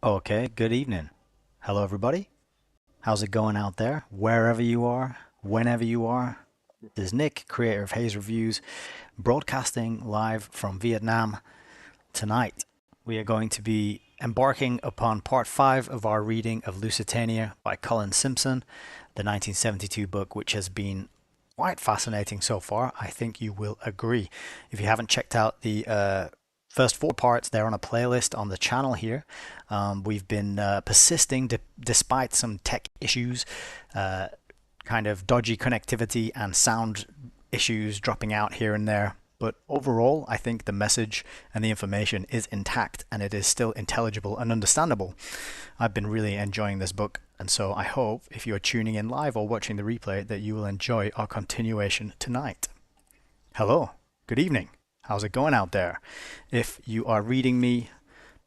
Okay, good evening. Hello, everybody. How's it going out there? Wherever you are, whenever you are. This is Nick, creator of Hayes Reviews, broadcasting live from Vietnam. Tonight, we are going to be embarking upon part 5 of our reading of Lusitania by Colin Simpson, the 1972 book, which has been quite fascinating so far. I think you will agree. If you haven't checked out the first 4 parts, they're on a playlist on the channel here. We've been persisting despite some tech issues, kind of dodgy connectivity and sound issues dropping out here and there. But overall, I think the message and the information is intact and it is still intelligible and understandable. I've been really enjoying this book, and so I hope if you are tuning in live or watching the replay that you will enjoy our continuation tonight. Hello, good evening. How's it going out there? If you are reading me,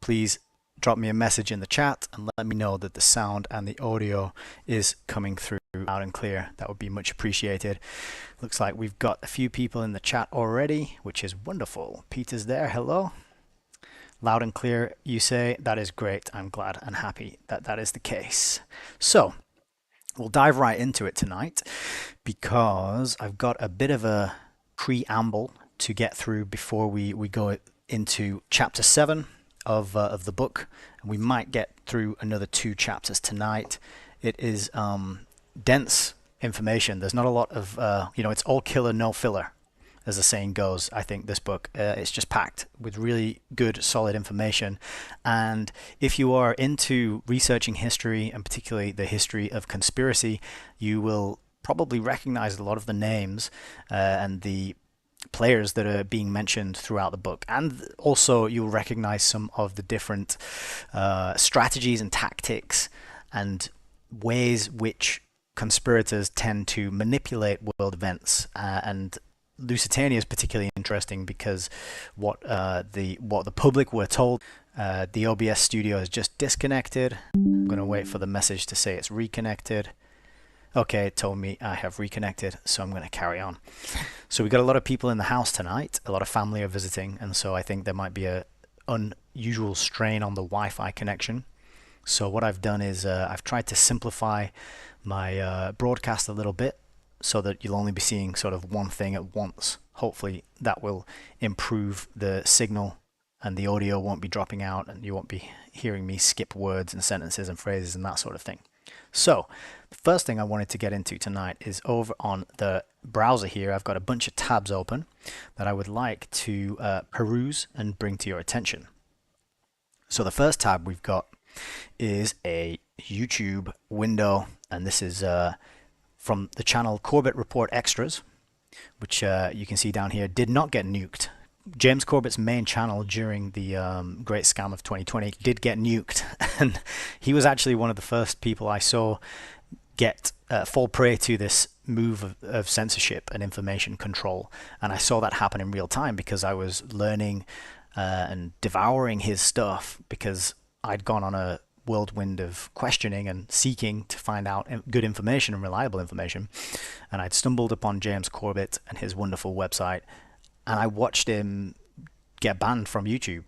please drop me a message in the chat and let me know that the sound and the audio is coming through loud and clear. That would be much appreciated. Looks like we've got a few people in the chat already, which is wonderful. Peter's there. Hello. Loud and clear, you say. That is great. I'm glad and happy that that is the case. So we'll dive right into it tonight because I've got a bit of a preamble to get through before we go into chapter 7 of the book, and we might get through another 2 chapters tonight. It is dense information. There's not a lot of it's all killer, no filler, as the saying goes. I think this book it's just packed with really good, solid information. And if you are into researching history, and particularly the history of conspiracy, you will probably recognize a lot of the names and the players that are being mentioned throughout the book, and also you'll recognize some of the different strategies and tactics and ways which conspirators tend to manipulate world events. And Lusitania is particularly interesting because what the public were told. The OBS studio is just disconnected. I'm going to wait for the message to say it's reconnected. Okay, it told me I have reconnected, so I'm going to carry on. So we got a lot of people in the house tonight. A lot of family are visiting, and so I think there might be a unusual strain on the Wi-Fi connection. So what I've done is I've tried to simplify my broadcast a little bit so that you'll only be seeing sort of one thing at once. Hopefully that will improve the signal and the audio won't be dropping out and you won't be hearing me skip words and sentences and phrases and that sort of thing. So the first thing I wanted to get into tonight is over on the browser here. I've got a bunch of tabs open that I would like to peruse and bring to your attention. So the first tab we've got is a YouTube window, and this is from the channel Corbett Report Extras, which you can see down here did not get nuked. James Corbett's main channel during the great scam of 2020 did get nuked, and he was actually one of the first people I saw get fall prey to this move of censorship and information control. And I saw that happen in real time because I was learning and devouring his stuff because I'd gone on a whirlwind of questioning and seeking to find out good information and reliable information. And I'd stumbled upon James Corbett and his wonderful website, and I watched him get banned from YouTube.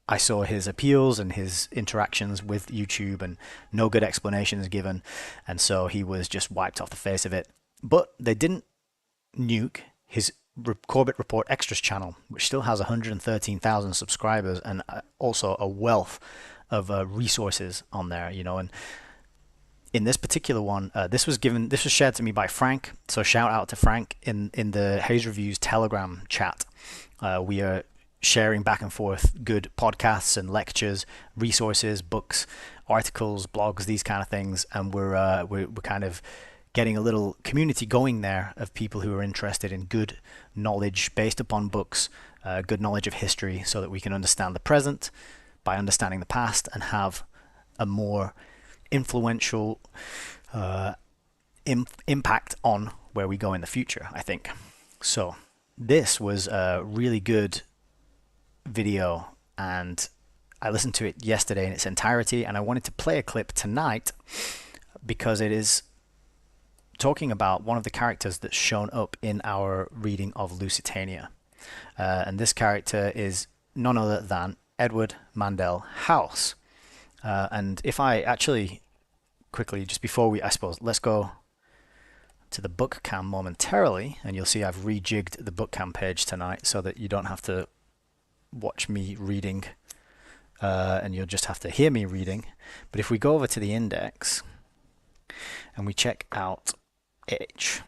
I saw his appeals and his interactions with YouTube and no good explanations given, and so he was just wiped off the face of it. But they didn't nuke his Corbett Report Extras channel, which still has 113,000 subscribers and also a wealth of resources on there, and in this particular one, this was shared to me by Frank. So shout out to Frank in the Hayes Reviews Telegram chat. We are sharing back and forth good podcasts and lectures, resources, books, articles, blogs, these kind of things, and we're kind of getting a little community going there of people who are interested in good knowledge based upon books, good knowledge of history, so that we can understand the present by understanding the past and have a more influential impact on where we go in the future, I think. So this was a really good video, and I listened to it yesterday in its entirety, and I wanted to play a clip tonight because it is talking about one of the characters that's shown up in our reading of Lusitania. And this character is none other than Edward Mandell House. And if I actually quickly, just before I suppose, let's go to the book cam momentarily, and you'll see I've rejigged the book cam page tonight so that you don't have to watch me reading, and you'll just have to hear me reading. But if we go over to the index and we check out H,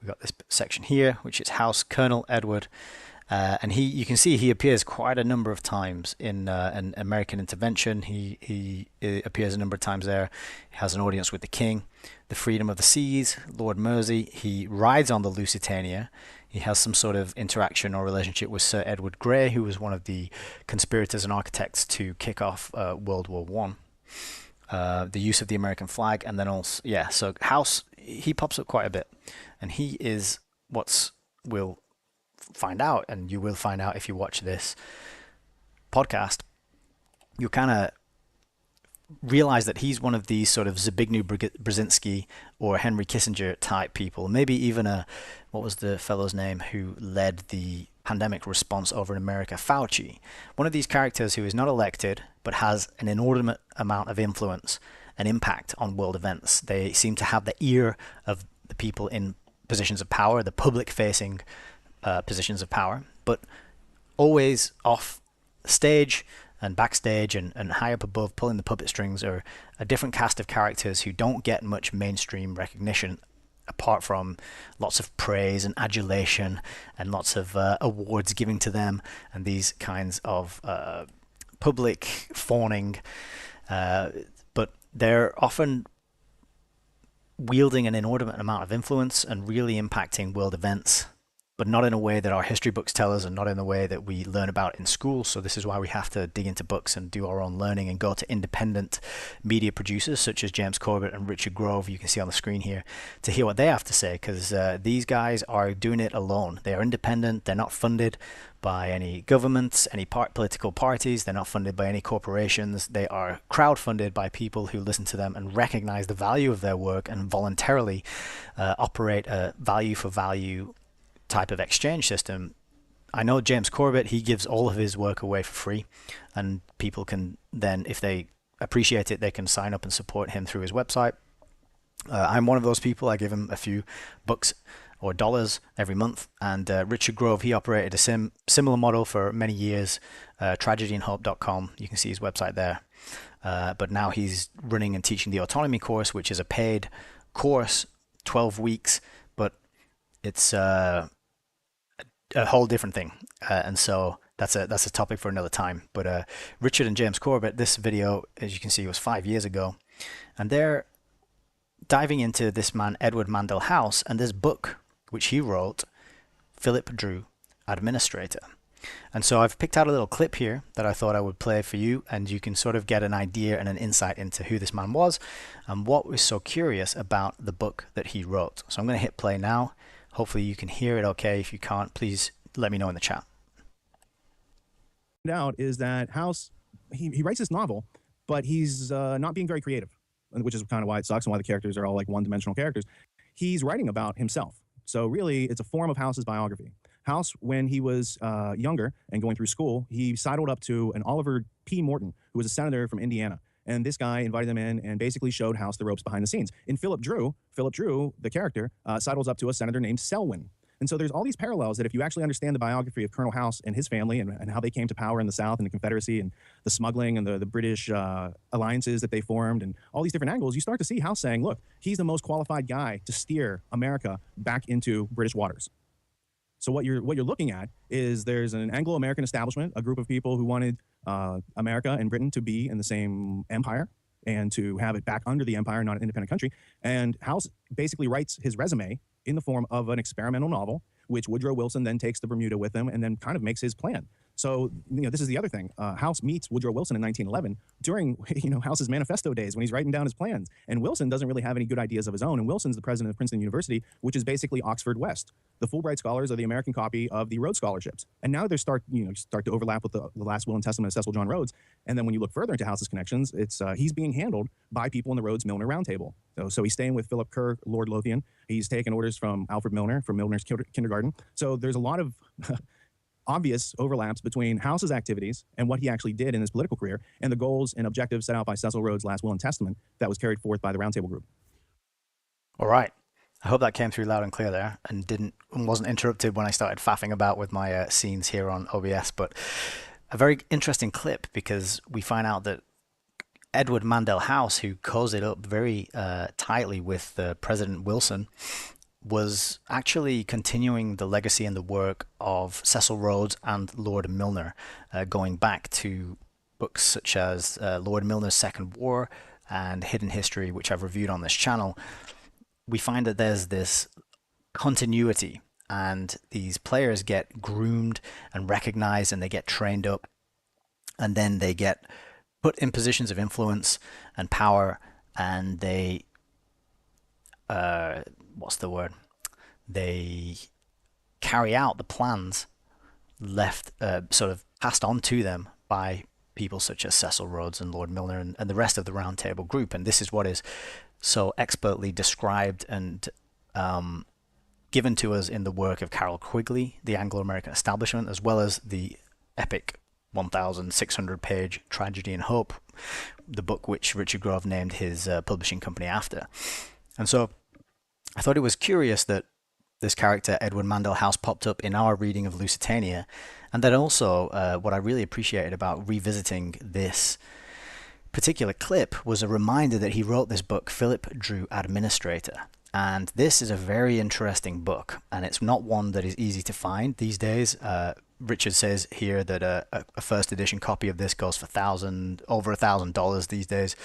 we've got this section here, which is House Colonel Edward. And you can see he appears quite a number of times in an American Intervention. He appears a number of times there. He has an audience with the King, the Freedom of the Seas, Lord Mersey. He rides on the Lusitania. He has some sort of interaction or relationship with Sir Edward Grey, who was one of the conspirators and architects to kick off World War One. The use of the American flag, and then also, yeah, so House, he pops up quite a bit, and he is we'll find out, and you will find out if you watch this podcast, you'll kind of realize that he's one of these sort of Zbigniew Brzezinski or Henry Kissinger type people, maybe even what was the fellow's name who led the pandemic response over in America, Fauci. One of these characters who is not elected but has an inordinate amount of influence and impact on world events. They seem to have the ear of the people in positions of power, the public-facing positions of power, but always off stage and backstage and high up above, pulling the puppet strings, are a different cast of characters who don't get much mainstream recognition apart from lots of praise and adulation and lots of awards giving to them and these kinds of public fawning, but they're often wielding an inordinate amount of influence and really impacting world events, but not in a way that our history books tell us and not in the way that we learn about in school. So this is why we have to dig into books and do our own learning and go to independent media producers such as James Corbett and Richard Grove, you can see on the screen here, to hear what they have to say, because these guys are doing it alone. They are independent. They're not funded by any governments, any political parties. They're not funded by any corporations. They are crowdfunded by people who listen to them and recognize the value of their work and voluntarily operate a value for value type of exchange system. I know James Corbett, he gives all of his work away for free, and people can then, if they appreciate it, they can sign up and support him through his website. I'm one of those people. I give him a few bucks or dollars every month. And Richard Grove, he operated a similar model for many years, tragedyandhope.com. You can see his website there. But now he's running and teaching the Autonomy course, which is a paid course, 12 weeks, but it's a whole different thing, and so that's a topic for another time. But Richard and James Corbett, this video, as you can see, was 5 years ago, and they're diving into this man Edward Mandell House and this book which he wrote, Philip Drew, Administrator. And so I've picked out a little clip here that I thought I would play for you, and you can sort of get an idea and an insight into who this man was and what was so curious about the book that he wrote. So I'm going to hit play now. Hopefully you can hear it okay. If you can't, please let me know in the chat. Out is that House, he writes this novel, but he's not being very creative, which is kind of why it sucks and why the characters are all like one-dimensional characters. He's writing about himself. So really, it's a form of House's biography. House, when he was younger and going through school, he sidled up to an Oliver P. Morton, who was a senator from Indiana. And this guy invited them in and basically showed House the ropes behind the scenes. In Philip Drew, the character, sidles up to a senator named Selwyn. And so there's all these parallels that if you actually understand the biography of Colonel House and his family and how they came to power in the South and the Confederacy and the smuggling and the British alliances that they formed and all these different angles, you start to see House saying, look, he's the most qualified guy to steer America back into British waters. So what you're looking at is there's an Anglo-American establishment, a group of people who wanted America and Britain to be in the same empire and to have it back under the empire, not an independent country. And House basically writes his resume in the form of an experimental novel, which Woodrow Wilson then takes to Bermuda with him and then kind of makes his plan. So, this is the other thing. House meets Woodrow Wilson in 1911 during, House's manifesto days when he's writing down his plans. And Wilson doesn't really have any good ideas of his own. And Wilson's the president of Princeton University, which is basically Oxford West. The Fulbright Scholars are the American copy of the Rhodes Scholarships. And now they start to overlap with the last will and testament of Cecil John Rhodes. And then when you look further into House's connections, it's he's being handled by people in the Rhodes Milner Roundtable. So he's staying with Philip Kerr, Lord Lothian. He's taking orders from Alfred Milner, from Milner's kindergarten. So there's a lot of obvious overlaps between House's activities and what he actually did in his political career and the goals and objectives set out by Cecil Rhodes' last will and testament that was carried forth by the Roundtable Group. All right. I hope that came through loud and clear there and wasn't interrupted when I started faffing about with my scenes here on OBS. But a very interesting clip, because we find out that Edward Mandell House, who calls it up very tightly with President Wilson, was actually continuing the legacy and the work of Cecil Rhodes and Lord Milner, going back to books such as Lord Milner's Second War and Hidden History, which I've reviewed on this channel. We find that there's this continuity, and these players get groomed and recognized, and they get trained up, and then they get put in positions of influence and power, and they they carry out the plans left sort of passed on to them by people such as Cecil Rhodes and Lord Milner and the rest of the Round Table Group. And this is what is so expertly described and given to us in the work of Carroll Quigley, The Anglo-American Establishment, as well as the epic 1,600-page Tragedy and Hope, the book which Richard Grove named his publishing company after. And so I thought it was curious that this character, Edward Mandell House, popped up in our reading of Lusitania, and then also what I really appreciated about revisiting this particular clip was a reminder that he wrote this book, Philip Drew Administrator. And this is a very interesting book, and it's not one that is easy to find these days. Richard says here that a first edition copy of this goes for over $1,000 these days.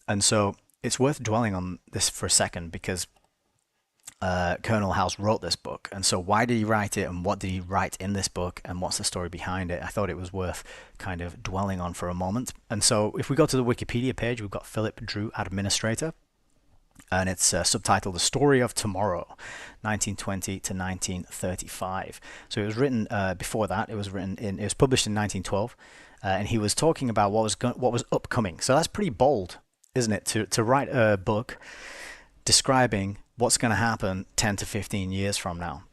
And so it's worth dwelling on this for a second, because Colonel House wrote this book. And so why did he write it, and what did he write in this book, and what's the story behind it? I thought it was worth kind of dwelling on for a moment. And so if we go to the Wikipedia page, we've got Philip Drew Administrator, and it's subtitled The Story of Tomorrow, 1920 to 1935. So it was written before that. It was published in 1912, and he was talking about what was upcoming. So that's pretty bold, isn't it, to write a book describing what's going to happen 10 to 15 years from now,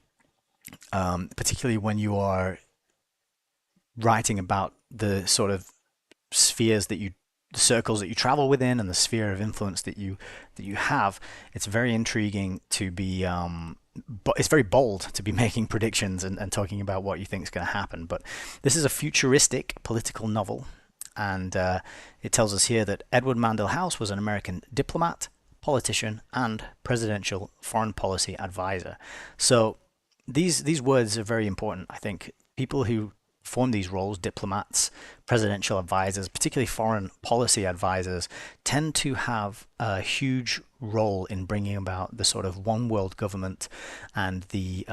particularly when you are writing about the sort of spheres the circles that you travel within and the sphere of influence that you have. It's very intriguing to be, but it's very bold to be making predictions and talking about what you think is going to happen. But this is a futuristic political novel, and it tells us here that Edward Mandell House was an American diplomat, politician, and presidential foreign policy advisor. So these words are very important. I think people who form these roles, diplomats, presidential advisors, particularly foreign policy advisors, tend to have a huge role in bringing about the sort of one world government and the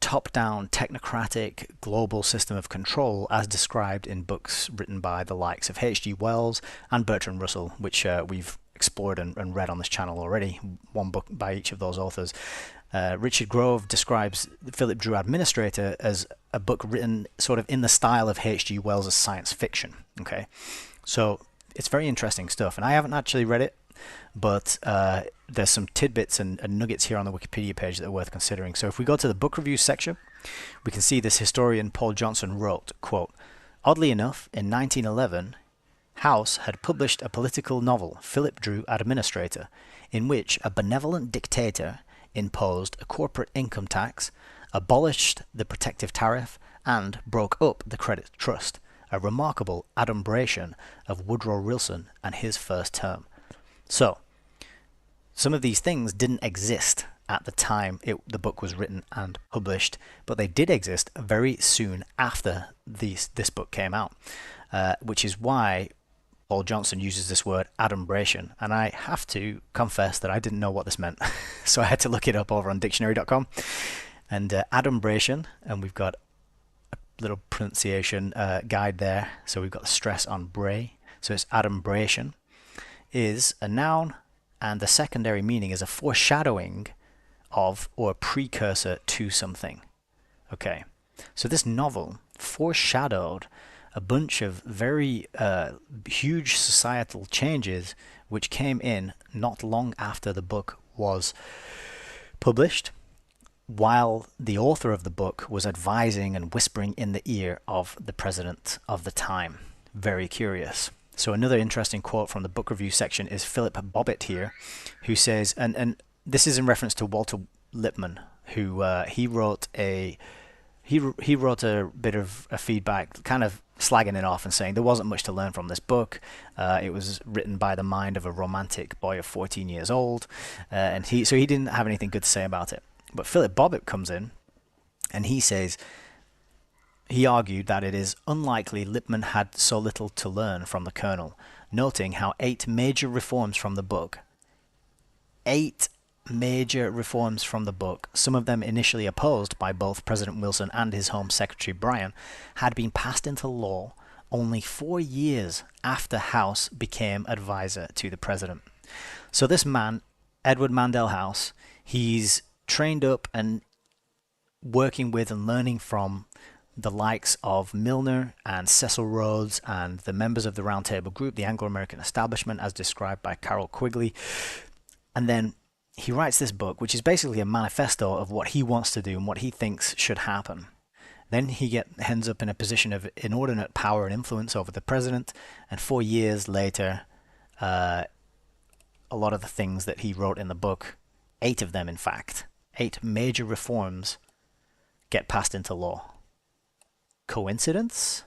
top-down technocratic global system of control as described in books written by the likes of H.G. Wells and Bertrand Russell, which we've explored and read on this channel already, one book by each of those authors. Richard Grove describes Philip Drew Administrator as a book written sort of in the style of H.G. Wells' science fiction. Okay, so it's very interesting stuff, and I haven't actually read it, but there's some tidbits and nuggets here on the Wikipedia page that are worth considering. So if we go to the book review section, we can see this historian Paul Johnson wrote, quote, "Oddly enough, in 1911, House had published a political novel, Philip Drew Administrator, in which a benevolent dictator imposed a corporate income tax, abolished the protective tariff, and broke up the credit trust, a remarkable adumbration of Woodrow Wilson and his first term." So, some of these things didn't exist at the time the book was written and published, but they did exist very soon after this book came out, which is why Paul Johnson uses this word adumbration, and I have to confess that I didn't know what this meant, so I had to look it up over on dictionary.com. And adumbration, and we've got a little pronunciation guide there, so we've got the stress on bray, so it's adumbration, is a noun, and the secondary meaning is a foreshadowing of or a precursor to something. Okay, so this novel foreshadowed a bunch of very huge societal changes which came in not long after the book was published, while the author of the book was advising and whispering in the ear of the president of the time. Very curious. So another interesting quote from the book review section is Philip Bobbitt here, who says, and this is in reference to Walter Lippmann, who he wrote a bit of a feedback, kind of slagging it off and saying there wasn't much to learn from this book. It was written by the mind of a romantic boy of 14 years old, and he didn't have anything good to say about it. But Philip Bobbitt comes in, and he says he argued that it is unlikely Lippmann had so little to learn from the Colonel, noting how 8 major reforms from the book, 8 major reforms from the book, some of them initially opposed by both President Wilson and his Home Secretary Bryan, had been passed into law only 4 years after House became advisor to the president. So this man, Edward Mandell House, he's trained up and working with and learning from the likes of Milner and Cecil Rhodes and the members of the Round Table Group, the Anglo-American establishment as described by Carroll Quigley. And then he writes this book, which is basically a manifesto of what he wants to do and what he thinks should happen. Then he ends up in a position of inordinate power and influence over the president, and 4 years later, a lot of the things that he wrote in the book, 8 of them in fact, 8 major reforms, get passed into law. Coincidence?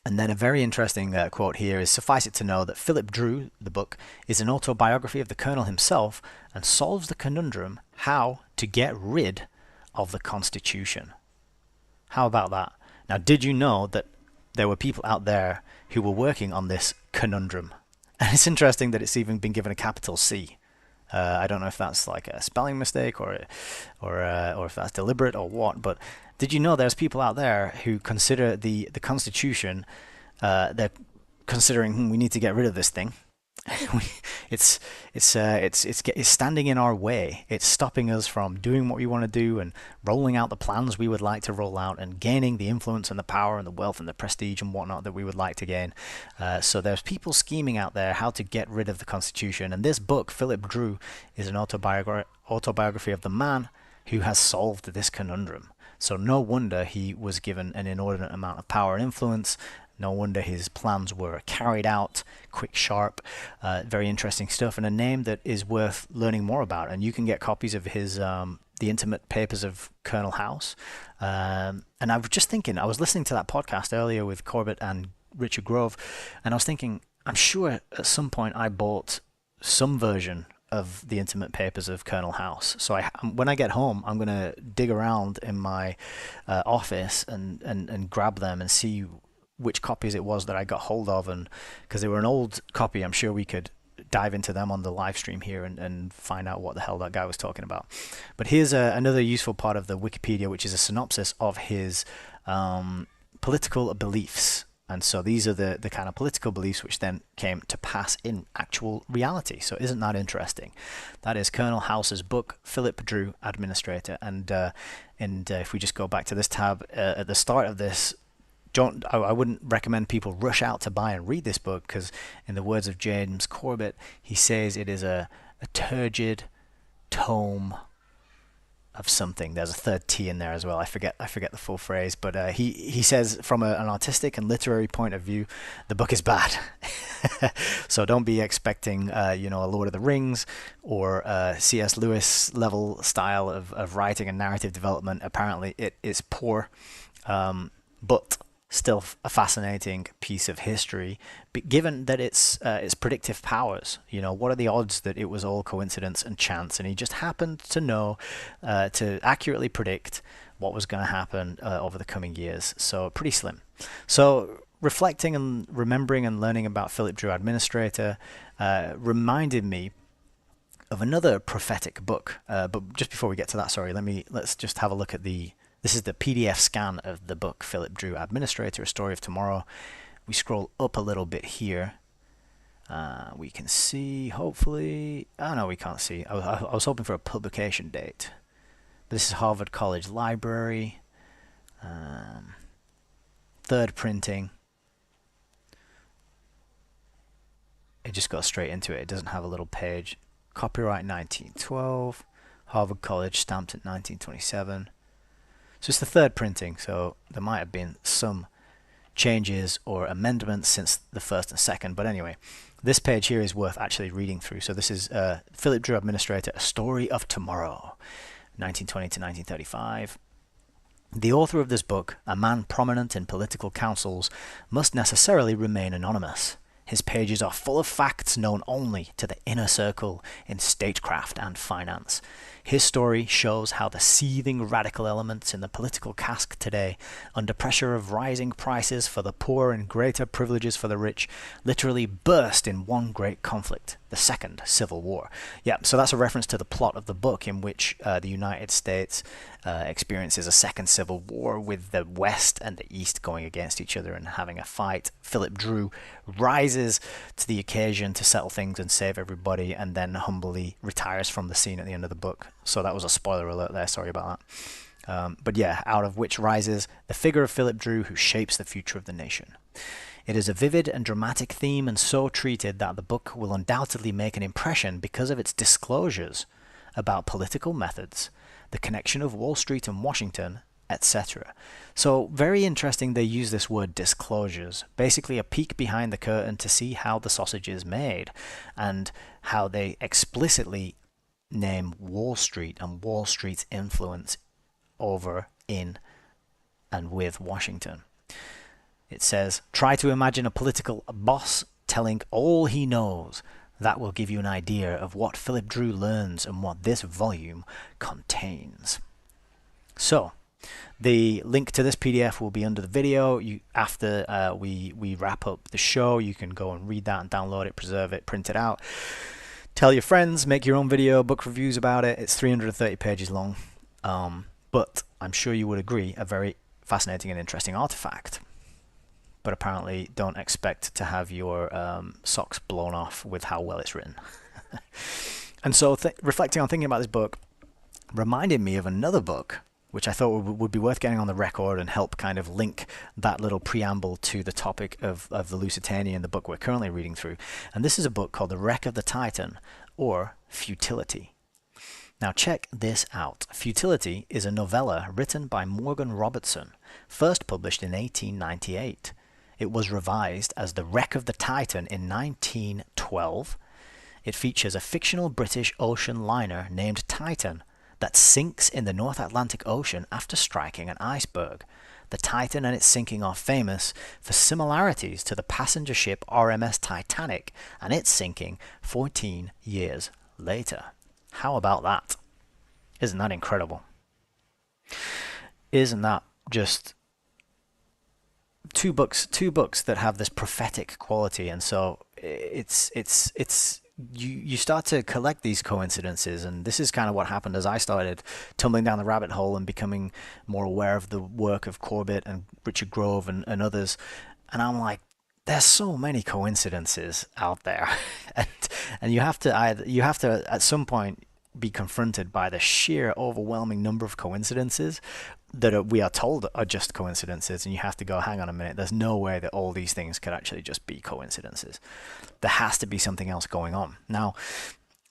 And then a very interesting quote here is, suffice it to know that Philip Drew, the book, is an autobiography of the Colonel himself and solves the conundrum how to get rid of the Constitution. How about that? Now, did you know that there were people out there who were working on this conundrum? And it's interesting that it's even been given a capital C. I don't know if that's like a spelling mistake or if that's deliberate or what, but did you know there's people out there who consider the Constitution, they're considering we need to get rid of this thing. It's standing in our way. It's stopping us from doing what we want to do and rolling out the plans we would like to roll out and gaining the influence and the power and the wealth and the prestige and whatnot that we would like to gain. So there's people scheming out there how to get rid of the Constitution. And this book, Philip Drew, is an autobiography of the man who has solved this conundrum. So no wonder he was given an inordinate amount of power and influence. No wonder his plans were carried out quick, sharp, very interesting stuff, and a name that is worth learning more about. And you can get copies of his The Intimate Papers of Colonel House. And I was just thinking, I was listening to that podcast earlier with Corbett and Richard Grove, and I was thinking, I'm sure at some point I bought some version of The Intimate Papers of Colonel House. So when I get home, I'm going to dig around in my office and grab them and see which copies it was that I got hold of, and because they were an old copy, I'm sure we could dive into them on the live stream here and find out what the hell that guy was talking about. But here's another useful part of the Wikipedia, which is a synopsis of his political beliefs. And so these are the kind of political beliefs which then came to pass in actual reality. So isn't that interesting? That is Colonel House's book, Philip Drew, Administrator. And if we just go back to this tab at the start of this, I wouldn't recommend people rush out to buy and read this book, because in the words of James Corbett, he says it is a turgid tome of something. There's a third T in there as well. I forget the full phrase, but he says from an artistic and literary point of view, the book is bad. So don't be expecting a Lord of the Rings or C.S. Lewis level style of writing and narrative development. Apparently it is poor, but still a fascinating piece of history, given that its predictive powers. What are the odds that it was all coincidence and chance, and he just happened to know to accurately predict what was going to happen over the coming years. So pretty slim. So reflecting and remembering and learning about Philip Drew, Administrator, reminded me of another prophetic book. But just before we get to that, sorry, let's just have a look at this is the PDF scan of the book, Philip Drew, Administrator, A Story of Tomorrow. We scroll up a little bit here. We can see, hopefully... Oh, no, we can't see. I was hoping for a publication date. This is Harvard College Library. Third printing. It just goes straight into it. It doesn't have a little page. Copyright 1912. Harvard College, stamped in 1927. So it's the third printing, so there might have been some changes or amendments since the first and second. But anyway, this page here is worth actually reading through. So this is Philip Drew, Administrator, A Story of Tomorrow, 1920 to 1935. The author of this book, a man prominent in political councils, must necessarily remain anonymous. His pages are full of facts known only to the inner circle in statecraft and finance. His story shows how the seething radical elements in the political cask today, under pressure of rising prices for the poor and greater privileges for the rich, literally burst in one great conflict, the Second Civil War. Yeah, so that's a reference to the plot of the book in which the United States experiences a second civil war with the West and the East going against each other and having a fight. Philip Drew rises to the occasion to settle things and save everybody, and then humbly retires from the scene at the end of the book. So that was a spoiler alert there, sorry about that. But yeah, out of which rises the figure of Philip Drew, who shapes the future of the nation. It is a vivid and dramatic theme, and so treated that the book will undoubtedly make an impression because of its disclosures about political methods, the connection of Wall Street and Washington, etc. So very interesting they use this word disclosures, basically a peek behind the curtain to see how the sausage is made, and how they explicitly name Wall Street and Wall Street's influence over, in, and with Washington. It says, try to imagine a political boss telling all he knows. That will give you an idea of what Philip Drew learns and what this volume contains. So, the link to this PDF will be under the video. After we wrap up the show, you can go and read that and download it, preserve it, print it out. Tell your friends, make your own video, book reviews about it. It's 330 pages long. But I'm sure you would agree, a very fascinating and interesting artifact. But apparently don't expect to have your socks blown off with how well it's written. And so reflecting on thinking about this book reminded me of another book which I thought would be worth getting on the record and help kind of link that little preamble to the topic of the Lusitania in the book we're currently reading through. And this is a book called The Wreck of the Titan, or Futility. Now check this out. Futility is a novella written by Morgan Robertson, first published in 1898. It was revised as The Wreck of the Titan in 1912. It features a fictional British ocean liner named Titan that sinks in the North Atlantic Ocean after striking an iceberg. The Titan and its sinking are famous for similarities to the passenger ship RMS Titanic and its sinking 14 years later. How about that? Isn't that incredible? Isn't that just two books that have this prophetic quality? And so it's you start to collect these coincidences, and this is kind of what happened as I started tumbling down the rabbit hole and becoming more aware of the work of Corbett and Richard Grove and others. And I'm like, there's so many coincidences out there, and you have to at some point be confronted by the sheer overwhelming number of coincidences that we are told are just coincidences, and you have to go, hang on a minute, there's no way that all these things could actually just be coincidences. There has to be something else going on. Now,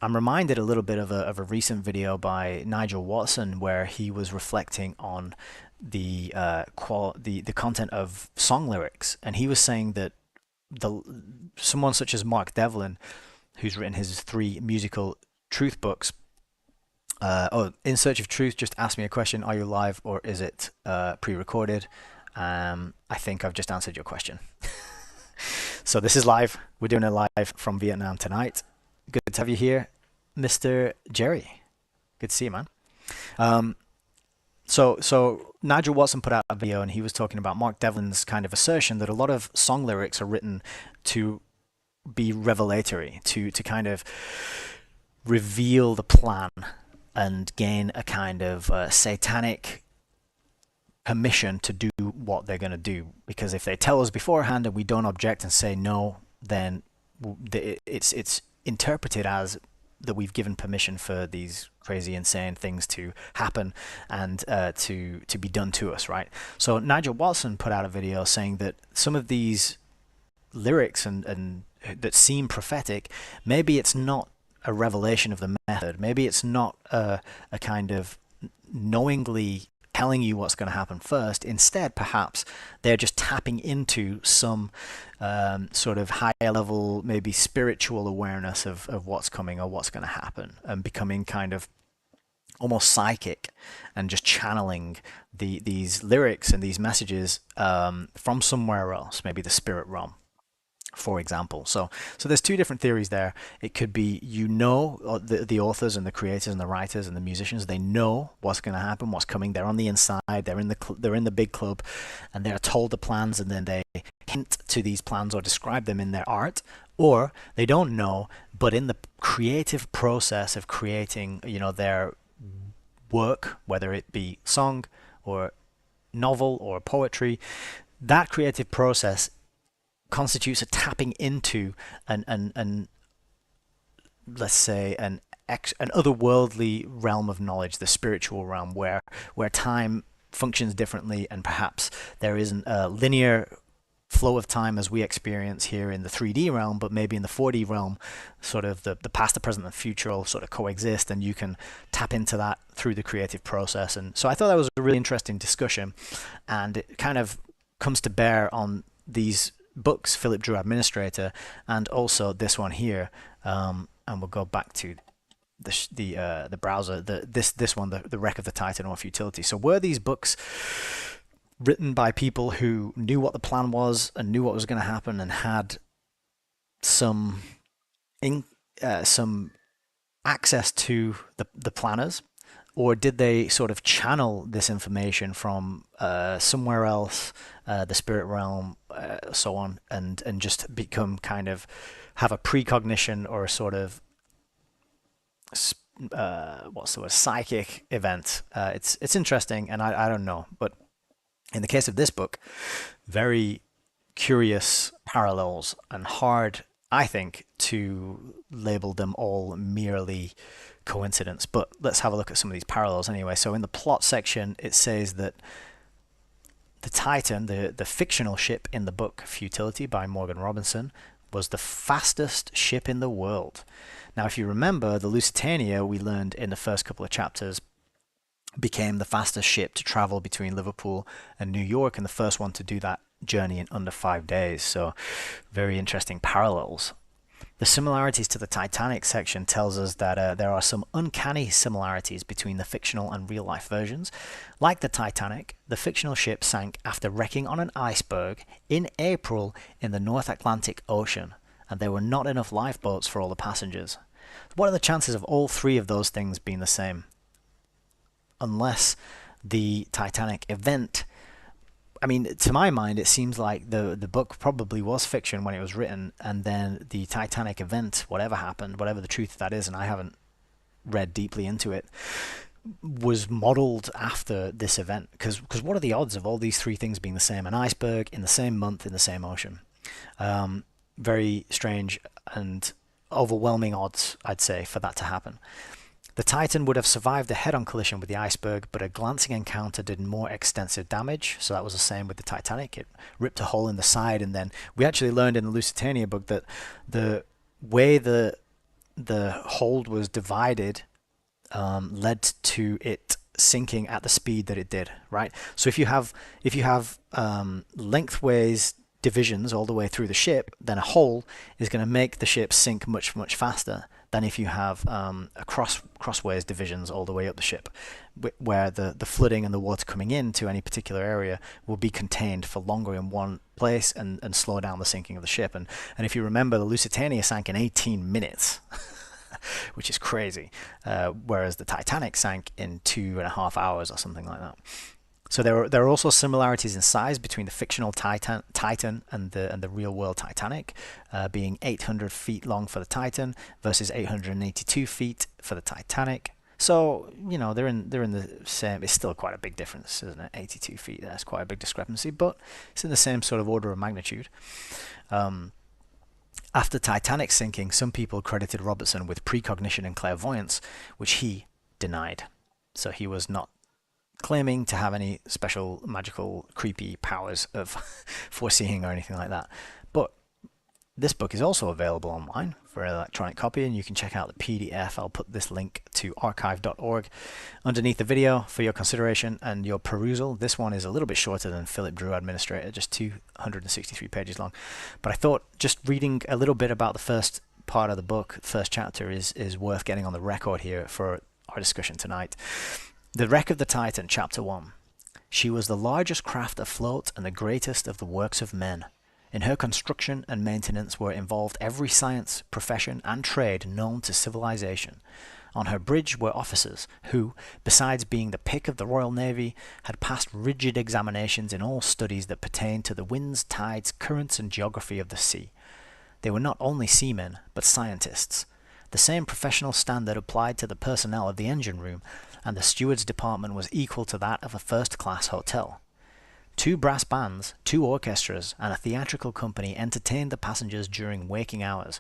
I'm reminded a little bit of a recent video by Nigel Watson where he was reflecting on the content of song lyrics, and he was saying that someone such as Mark Devlin, who's written his 3 musical truth books, In Search of Truth just asked me a question: are you live or is it pre-recorded? I think I've just answered your question. So this is live. We're doing it live from Vietnam tonight. Good to have you here, Mr. Jerry. Good to see you, man. So Nigel Watson put out a video, and he was talking about Mark Devlin's kind of assertion that a lot of song lyrics are written to be revelatory, to kind of reveal the plan and gain a kind of satanic permission to do what they're going to do. Because if they tell us beforehand and we don't object and say no, then it's interpreted as that we've given permission for these crazy, insane things to happen and to be done to us, right? So Nigel Watson put out a video saying that some of these lyrics and that seem prophetic, maybe it's not a revelation of the method. Maybe it's not a kind of knowingly telling you what's going to happen first. Instead, perhaps they're just tapping into some sort of higher level, maybe spiritual awareness of what's coming or what's going to happen, and becoming kind of almost psychic and just channeling these lyrics and these messages from somewhere else, maybe the spirit realm, for example. So there's two different theories there. It could be, the authors and the creators and the writers and the musicians, they know what's going to happen, what's coming. They're on the inside. They're in the big club, and they're told the plans, and then they hint to these plans or describe them in their art. Or they don't know, but in the creative process of creating, their work, whether it be song or novel or poetry, that creative process constitutes a tapping into an let's say an otherworldly realm of knowledge, the spiritual realm, where time functions differently, and perhaps there isn't a linear flow of time as we experience here in the 3D realm, but maybe in the 4D realm, sort of the past, the present, and the future all sort of coexist, and you can tap into that through the creative process. And so I thought that was a really interesting discussion, and it kind of comes to bear on these books, Philip Drew Administrator, and also this one here. And we'll go back to the browser. This one, the Wreck of the Titan or Futility. So were these books written by people who knew what the plan was and knew what was going to happen and had some access to the planners, or did they sort of channel this information from somewhere else, the spirit realm, so on, and just become kind of have a precognition or a sort of what's the word, psychic event? It's interesting, and I don't know, but in the case of this book, very curious parallels, and hard, I think, to label them all merely coincidence. But let's have a look at some of these parallels anyway. So in the plot section, it says that the Titan, the fictional ship in the book Futility by Morgan Robinson, was the fastest ship in the world. Now, if you remember, the Lusitania, we learned in the first couple of chapters, became the fastest ship to travel between Liverpool and New York, and the first one to do that journey in under 5 days. So very interesting parallels. The similarities to the Titanic section tells us that there are some uncanny similarities between the fictional and real life versions. Like the Titanic, the fictional ship sank after wrecking on an iceberg in April in the North Atlantic Ocean, and there were not enough lifeboats for all the passengers. What are the chances of all three of those things being the same? Unless the Titanic event, I mean, to my mind, it seems like the book probably was fiction when it was written, and then the Titanic event, whatever happened, whatever the truth of that is, and I haven't read deeply into it, was modeled after this event. Because what are the odds of all these three things being the same? An iceberg in the same month in the same ocean. Very strange and overwhelming odds, I'd say, for that to happen. The Titan would have survived the head-on collision with the iceberg, but a glancing encounter did more extensive damage. So that was the same with the Titanic. It ripped a hole in the side, and then we actually learned in the Lusitania book that the way the hold was divided led to it sinking at the speed that it did. Right. So if you have lengthways divisions all the way through the ship, then a hole is going to make the ship sink much faster than if you have crossways divisions all the way up the ship, where the flooding and the water coming into any particular area will be contained for longer in one place and slow down the sinking of the ship. And if you remember, the Lusitania sank in 18 minutes, which is crazy, whereas the Titanic sank in 2.5 hours or something like that. So there are also similarities in size between the fictional Titan and the real world Titanic, being 800 feet long for the Titan versus 882 feet for the Titanic. So they're in the same. It's still quite a big difference, isn't it? 82 feet. That's quite a big discrepancy, but it's in the same sort of order of magnitude. After Titanic sinking, some people credited Robertson with precognition and clairvoyance, which he denied. So he was not claiming to have any special magical creepy powers of foreseeing or anything like that. But This book is also available online for an electronic copy, and you can check out the PDF. I'll put this link to archive.org underneath the video for your consideration and your perusal. This one is a little bit shorter than Philip Drew Administrator, just 263 pages long. But I thought just reading a little bit about the first part of the book, first chapter, is worth getting on the record here for our discussion tonight. The Wreck of the Titan, Chapter 1. She was the largest craft afloat and the greatest of the works of men. In her construction and maintenance were involved every science, profession, and trade known to civilization. On her bridge were officers who, besides being the pick of the Royal Navy, had passed rigid examinations in all studies that pertained to the winds, tides, currents, and geography of the sea. They were not only seamen, but scientists. The same professional standard applied to the personnel of the engine room, and the steward's department was equal to that of a first-class hotel. 2 brass bands, 2 orchestras, and a theatrical company entertained the passengers during waking hours.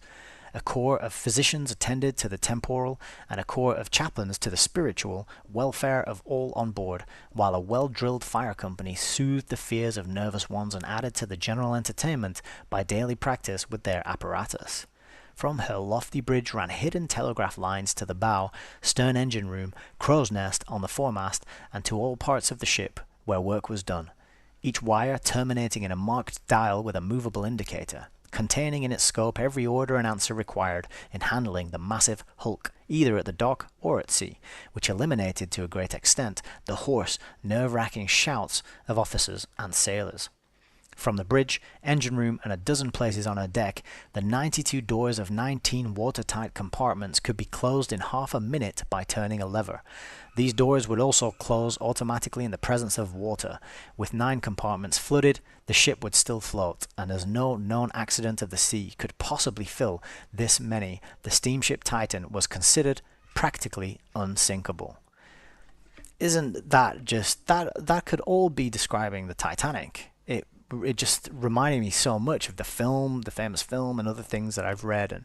A corps of physicians attended to the temporal, and a corps of chaplains to the spiritual, welfare of all on board, while a well-drilled fire company soothed the fears of nervous ones and added to the general entertainment by daily practice with their apparatus. From her lofty bridge ran hidden telegraph lines to the bow, stern engine room, crow's nest on the foremast, and to all parts of the ship where work was done. Each wire terminating in a marked dial with a movable indicator, containing in its scope every order and answer required in handling the massive hulk, either at the dock or at sea, which eliminated to a great extent the hoarse, nerve-wracking shouts of officers and sailors. From the bridge, engine room, and a dozen places on her deck, the 92 doors of 19 watertight compartments could be closed in half a minute by turning a lever. These doors would also close automatically in the presence of water. With 9 compartments flooded, the ship would still float, and as no known accident of the sea could possibly fill this many, the steamship Titan was considered practically unsinkable. Isn't that just, that could all be describing the Titanic? It just reminded me so much of the film, the famous film, and other things that I've read and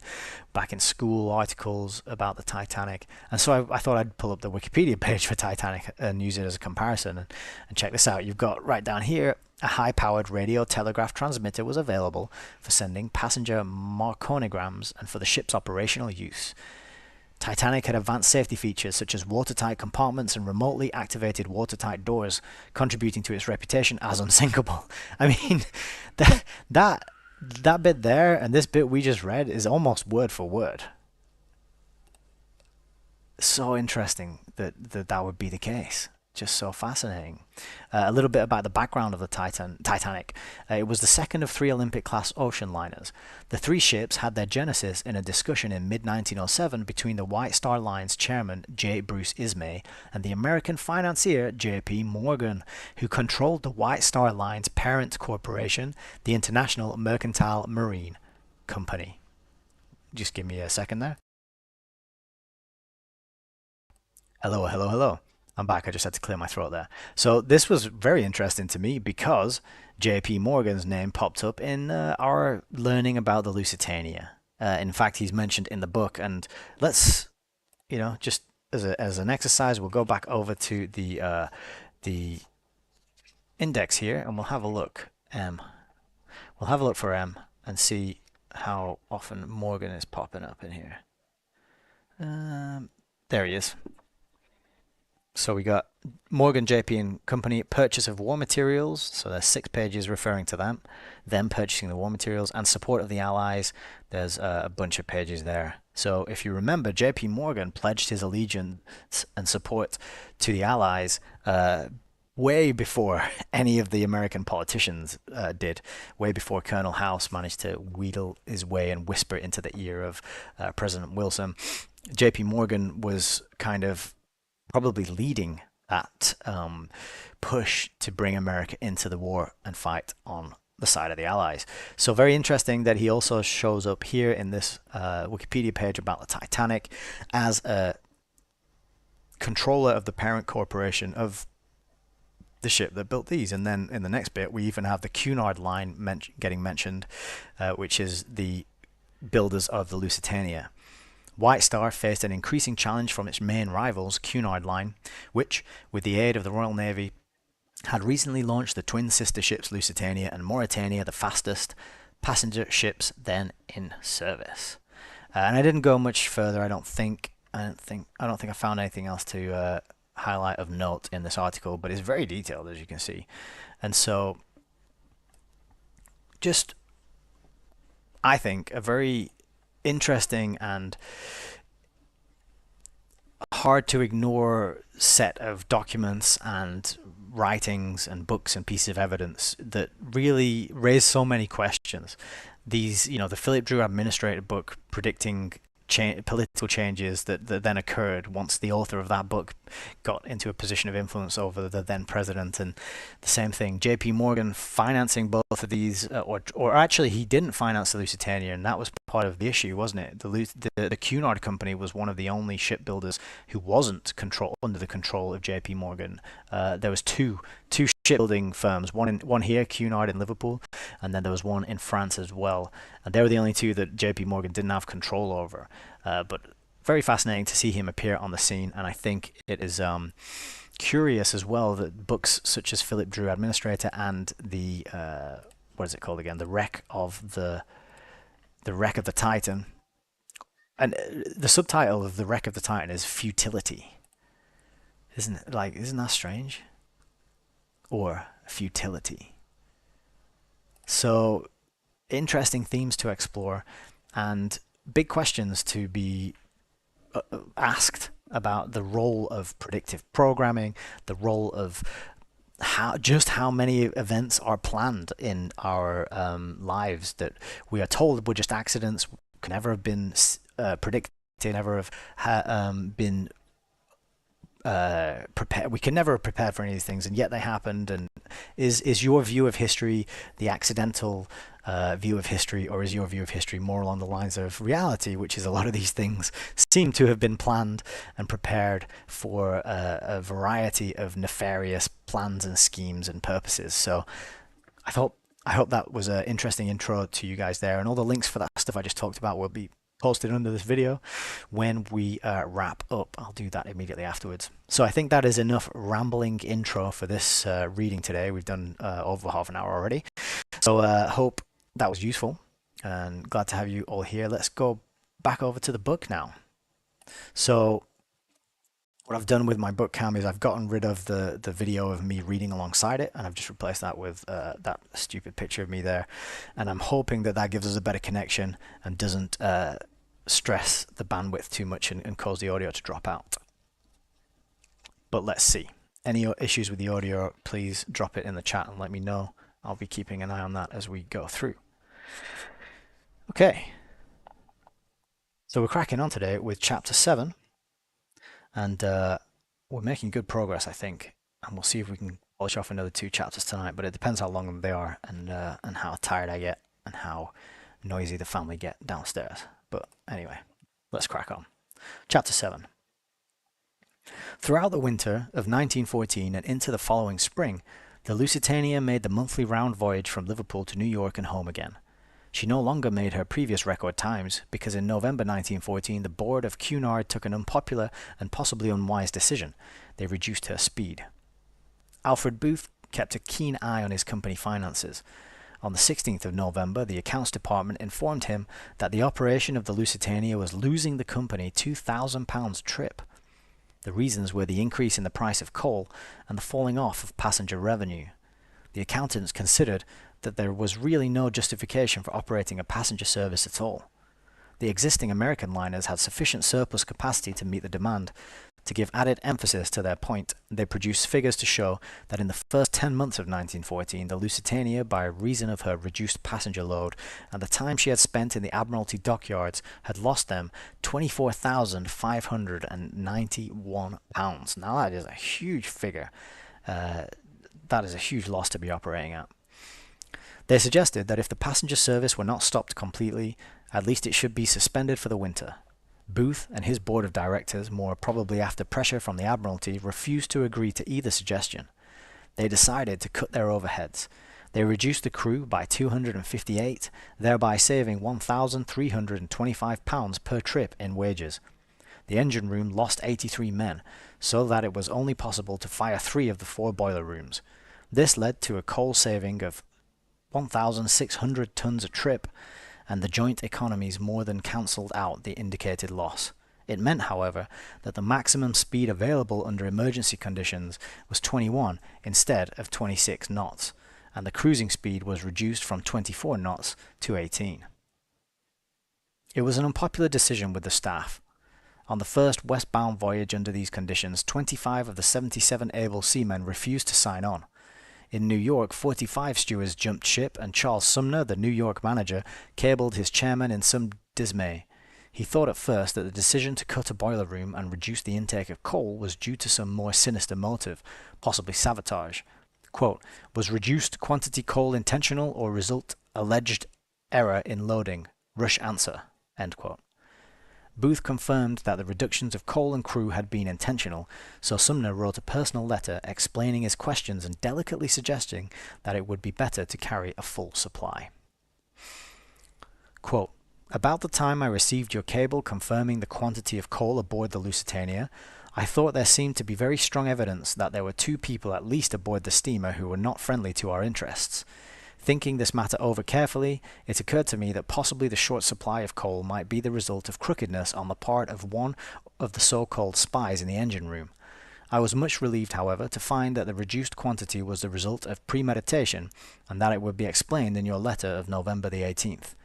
back in school, articles about the Titanic. And so I thought I'd pull up the Wikipedia page for Titanic and use it as a comparison and check this out. You've got right down here, a high-powered radio telegraph transmitter was available for sending passenger marconograms and for the ship's operational use. Titanic had advanced safety features such as watertight compartments and remotely activated watertight doors, contributing to its reputation as unsinkable. I mean, that bit there and this bit we just read is almost word for word. So interesting that would be the case. Just so fascinating. A little bit about the background of the Titanic. It was the second of 3 Olympic-class ocean liners. The 3 ships had their genesis in a discussion in mid-1907 between the White Star Line's chairman, J. Bruce Ismay, and the American financier, J.P. Morgan, who controlled the White Star Line's parent corporation, the International Mercantile Marine Company. Just give me a second there. Hello. I'm back. I just had to clear my throat there. So this was very interesting to me because J.P. Morgan's name popped up in our learning about the Lusitania. In fact, he's mentioned in the book. And let's, just as an exercise, we'll go back over to the index here, and we'll have a look. We'll have a look for M and see how often Morgan is popping up in here. There he is. So we got Morgan, JP and Company, purchase of war materials. So there's 6 pages referring to them purchasing the war materials, and support of the Allies. There's a bunch of pages there. So if you remember, JP Morgan pledged his allegiance and support to the Allies way before any of the American politicians did, way before Colonel House managed to wheedle his way and whisper into the ear of President Wilson. JP Morgan was kind of probably leading that push to bring America into the war and fight on the side of the Allies. So very interesting that he also shows up here in this Wikipedia page about the Titanic as a controller of the parent corporation of the ship that built these. And then in the next bit, we even have the Cunard line getting mentioned, which is the builders of the Lusitania. White Star faced an increasing challenge from its main rivals, Cunard Line, which, with the aid of the Royal Navy, had recently launched the twin sister ships Lusitania and Mauretania, the fastest passenger ships then in service. And I didn't go much further. I don't think I found anything else to highlight of note in this article, but it's very detailed, as you can see. And so, just I think a very interesting and hard to ignore set of documents and writings and books and pieces of evidence that really raise so many questions. These, the Philip Drew administrator book predicting political changes that then occurred once the author of that book got into a position of influence over the then president, and the same thing, J.P. Morgan financing both of these, or actually he didn't finance the Lusitania, and that was part of the issue, wasn't it? The Cunard Company was one of the only shipbuilders who wasn't under the control of J.P. Morgan. There was two shipbuilding firms, one here, Cunard in Liverpool, and then there was one in France as well. And they were the only two that J.P. Morgan didn't have control over. But very fascinating to see him appear on the scene, and I think it is curious as well that books such as Philip Drew Administrator and the what is it called again? The Wreck of the Titan, and the subtitle of The Wreck of the Titan is Futility. Isn't that strange? Or futility. So interesting themes to explore and big questions to be asked about the role of predictive programming, the role of how many events are planned in our lives that we are told were just accidents, can never have been predicted, never have been prepared. We can never have prepared for any of these things, and yet they happened. And is your view of history the accidental view of history, or is your view of history more along the lines of reality, which is a lot of these things seem to have been planned and prepared for a variety of nefarious plans and schemes and purposes? So I hope that was an interesting intro to you guys there, and all the links for that stuff I just talked about will be posted under this video when we wrap up. I'll do that immediately afterwards. So I think that is enough rambling intro for this reading today. We've done over half an hour already. So hope that was useful, and glad to have you all here. Let's go back over to the book now. So what I've done with my book cam is I've gotten rid of the video of me reading alongside it, and I've just replaced that with that stupid picture of me there. And I'm hoping that gives us a better connection and doesn't stress the bandwidth too much and cause the audio to drop out. But let's see. Any issues with the audio, please drop it in the chat and let me know. I'll be keeping an eye on that as we go through. Okay. So we're cracking on today with chapter 7. And we're making good progress, I think. And we'll see if we can polish off another 2 chapters tonight. But it depends how long they are and how tired I get and how noisy the family get downstairs. But anyway, let's crack on. Chapter 7. Throughout the winter of 1914 and into the following spring, the Lusitania made the monthly round voyage from Liverpool to New York and home again. She no longer made her previous record times because in November 1914 the board of Cunard took an unpopular and possibly unwise decision. They reduced her speed. Alfred Booth kept a keen eye on his company finances. On the 16th of November, the accounts department informed him that the operation of the Lusitania was losing the company £2,000 a trip. The reasons were the increase in the price of coal and the falling off of passenger revenue. The accountants considered that there was really no justification for operating a passenger service at all. The existing American liners had sufficient surplus capacity to meet the demand. To give added emphasis to their point, they produced figures to show that in the first 10 months of 1914, the Lusitania, by reason of her reduced passenger load and the time she had spent in the Admiralty dockyards, had lost them £24,591. Now that is a huge figure. That is a huge loss to be operating at. They suggested that if the passenger service were not stopped completely, at least it should be suspended for the winter. Booth and his board of directors, more probably after pressure from the Admiralty, refused to agree to either suggestion. They decided to cut their overheads. They reduced the crew by 258, thereby saving £1,325 per trip in wages. The engine room lost 83 men, so that it was only possible to fire 3 of the 4 boiler rooms. This led to a coal saving of 1,600 tons a trip, and the joint economies more than cancelled out the indicated loss. It meant, however, that the maximum speed available under emergency conditions was 21 instead of 26 knots, and the cruising speed was reduced from 24 knots to 18. It was an unpopular decision with the staff. On the first westbound voyage under these conditions, 25 of the 77 able seamen refused to sign on. In New York, 45 stewards jumped ship, and Charles Sumner, the New York manager, cabled his chairman in some dismay. He thought at first that the decision to cut a boiler room and reduce the intake of coal was due to some more sinister motive, possibly sabotage. Quote, "Was reduced quantity coal intentional or result alleged error in loading? Rush answer." End quote. Booth confirmed that the reductions of coal and crew had been intentional, so Sumner wrote a personal letter explaining his questions and delicately suggesting that it would be better to carry a full supply. Quote, "About the time I received your cable confirming the quantity of coal aboard the Lusitania, I thought there seemed to be very strong evidence that there were 2 people at least aboard the steamer who were not friendly to our interests. Thinking this matter over carefully, it occurred to me that possibly the short supply of coal might be the result of crookedness on the part of one of the so-called spies in the engine room. I was much relieved, however, to find that the reduced quantity was the result of premeditation, and that it would be explained in your letter of November the 18th.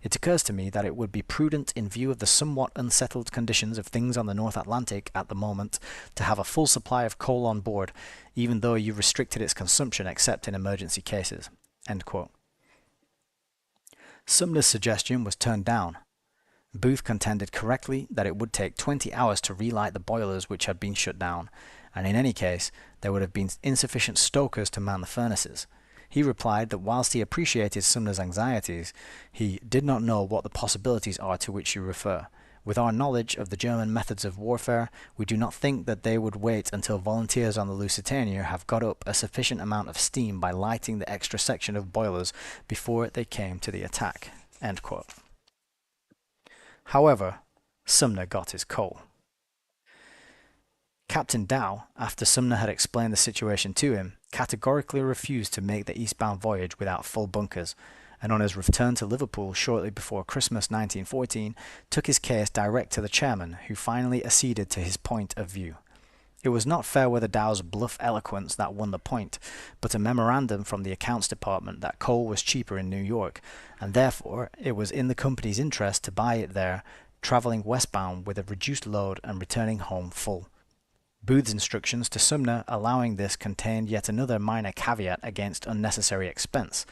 It occurs to me that it would be prudent in view of the somewhat unsettled conditions of things on the North Atlantic at the moment to have a full supply of coal on board, even though you restricted its consumption except in emergency cases." End quote. Sumner's suggestion was turned down. Booth contended correctly that it would take 20 hours to relight the boilers which had been shut down, and in any case there would have been insufficient stokers to man the furnaces. He replied that whilst he appreciated Sumner's anxieties, he did not know what the possibilities are to which you refer. With our knowledge of the German methods of warfare, we do not think that they would wait until volunteers on the Lusitania have got up a sufficient amount of steam by lighting the extra section of boilers before they came to the attack." End quote. However, Sumner got his coal. Captain Dow, after Sumner had explained the situation to him, categorically refused to make the eastbound voyage without full bunkers, and on his return to Liverpool shortly before Christmas 1914, took his case direct to the chairman, who finally acceded to his point of view. It was not Fairweather Dow's bluff eloquence that won the point, but a memorandum from the accounts department that coal was cheaper in New York, and therefore it was in the company's interest to buy it there, travelling westbound with a reduced load and returning home full. Booth's instructions to Sumner allowing this contained yet another minor caveat against unnecessary expense.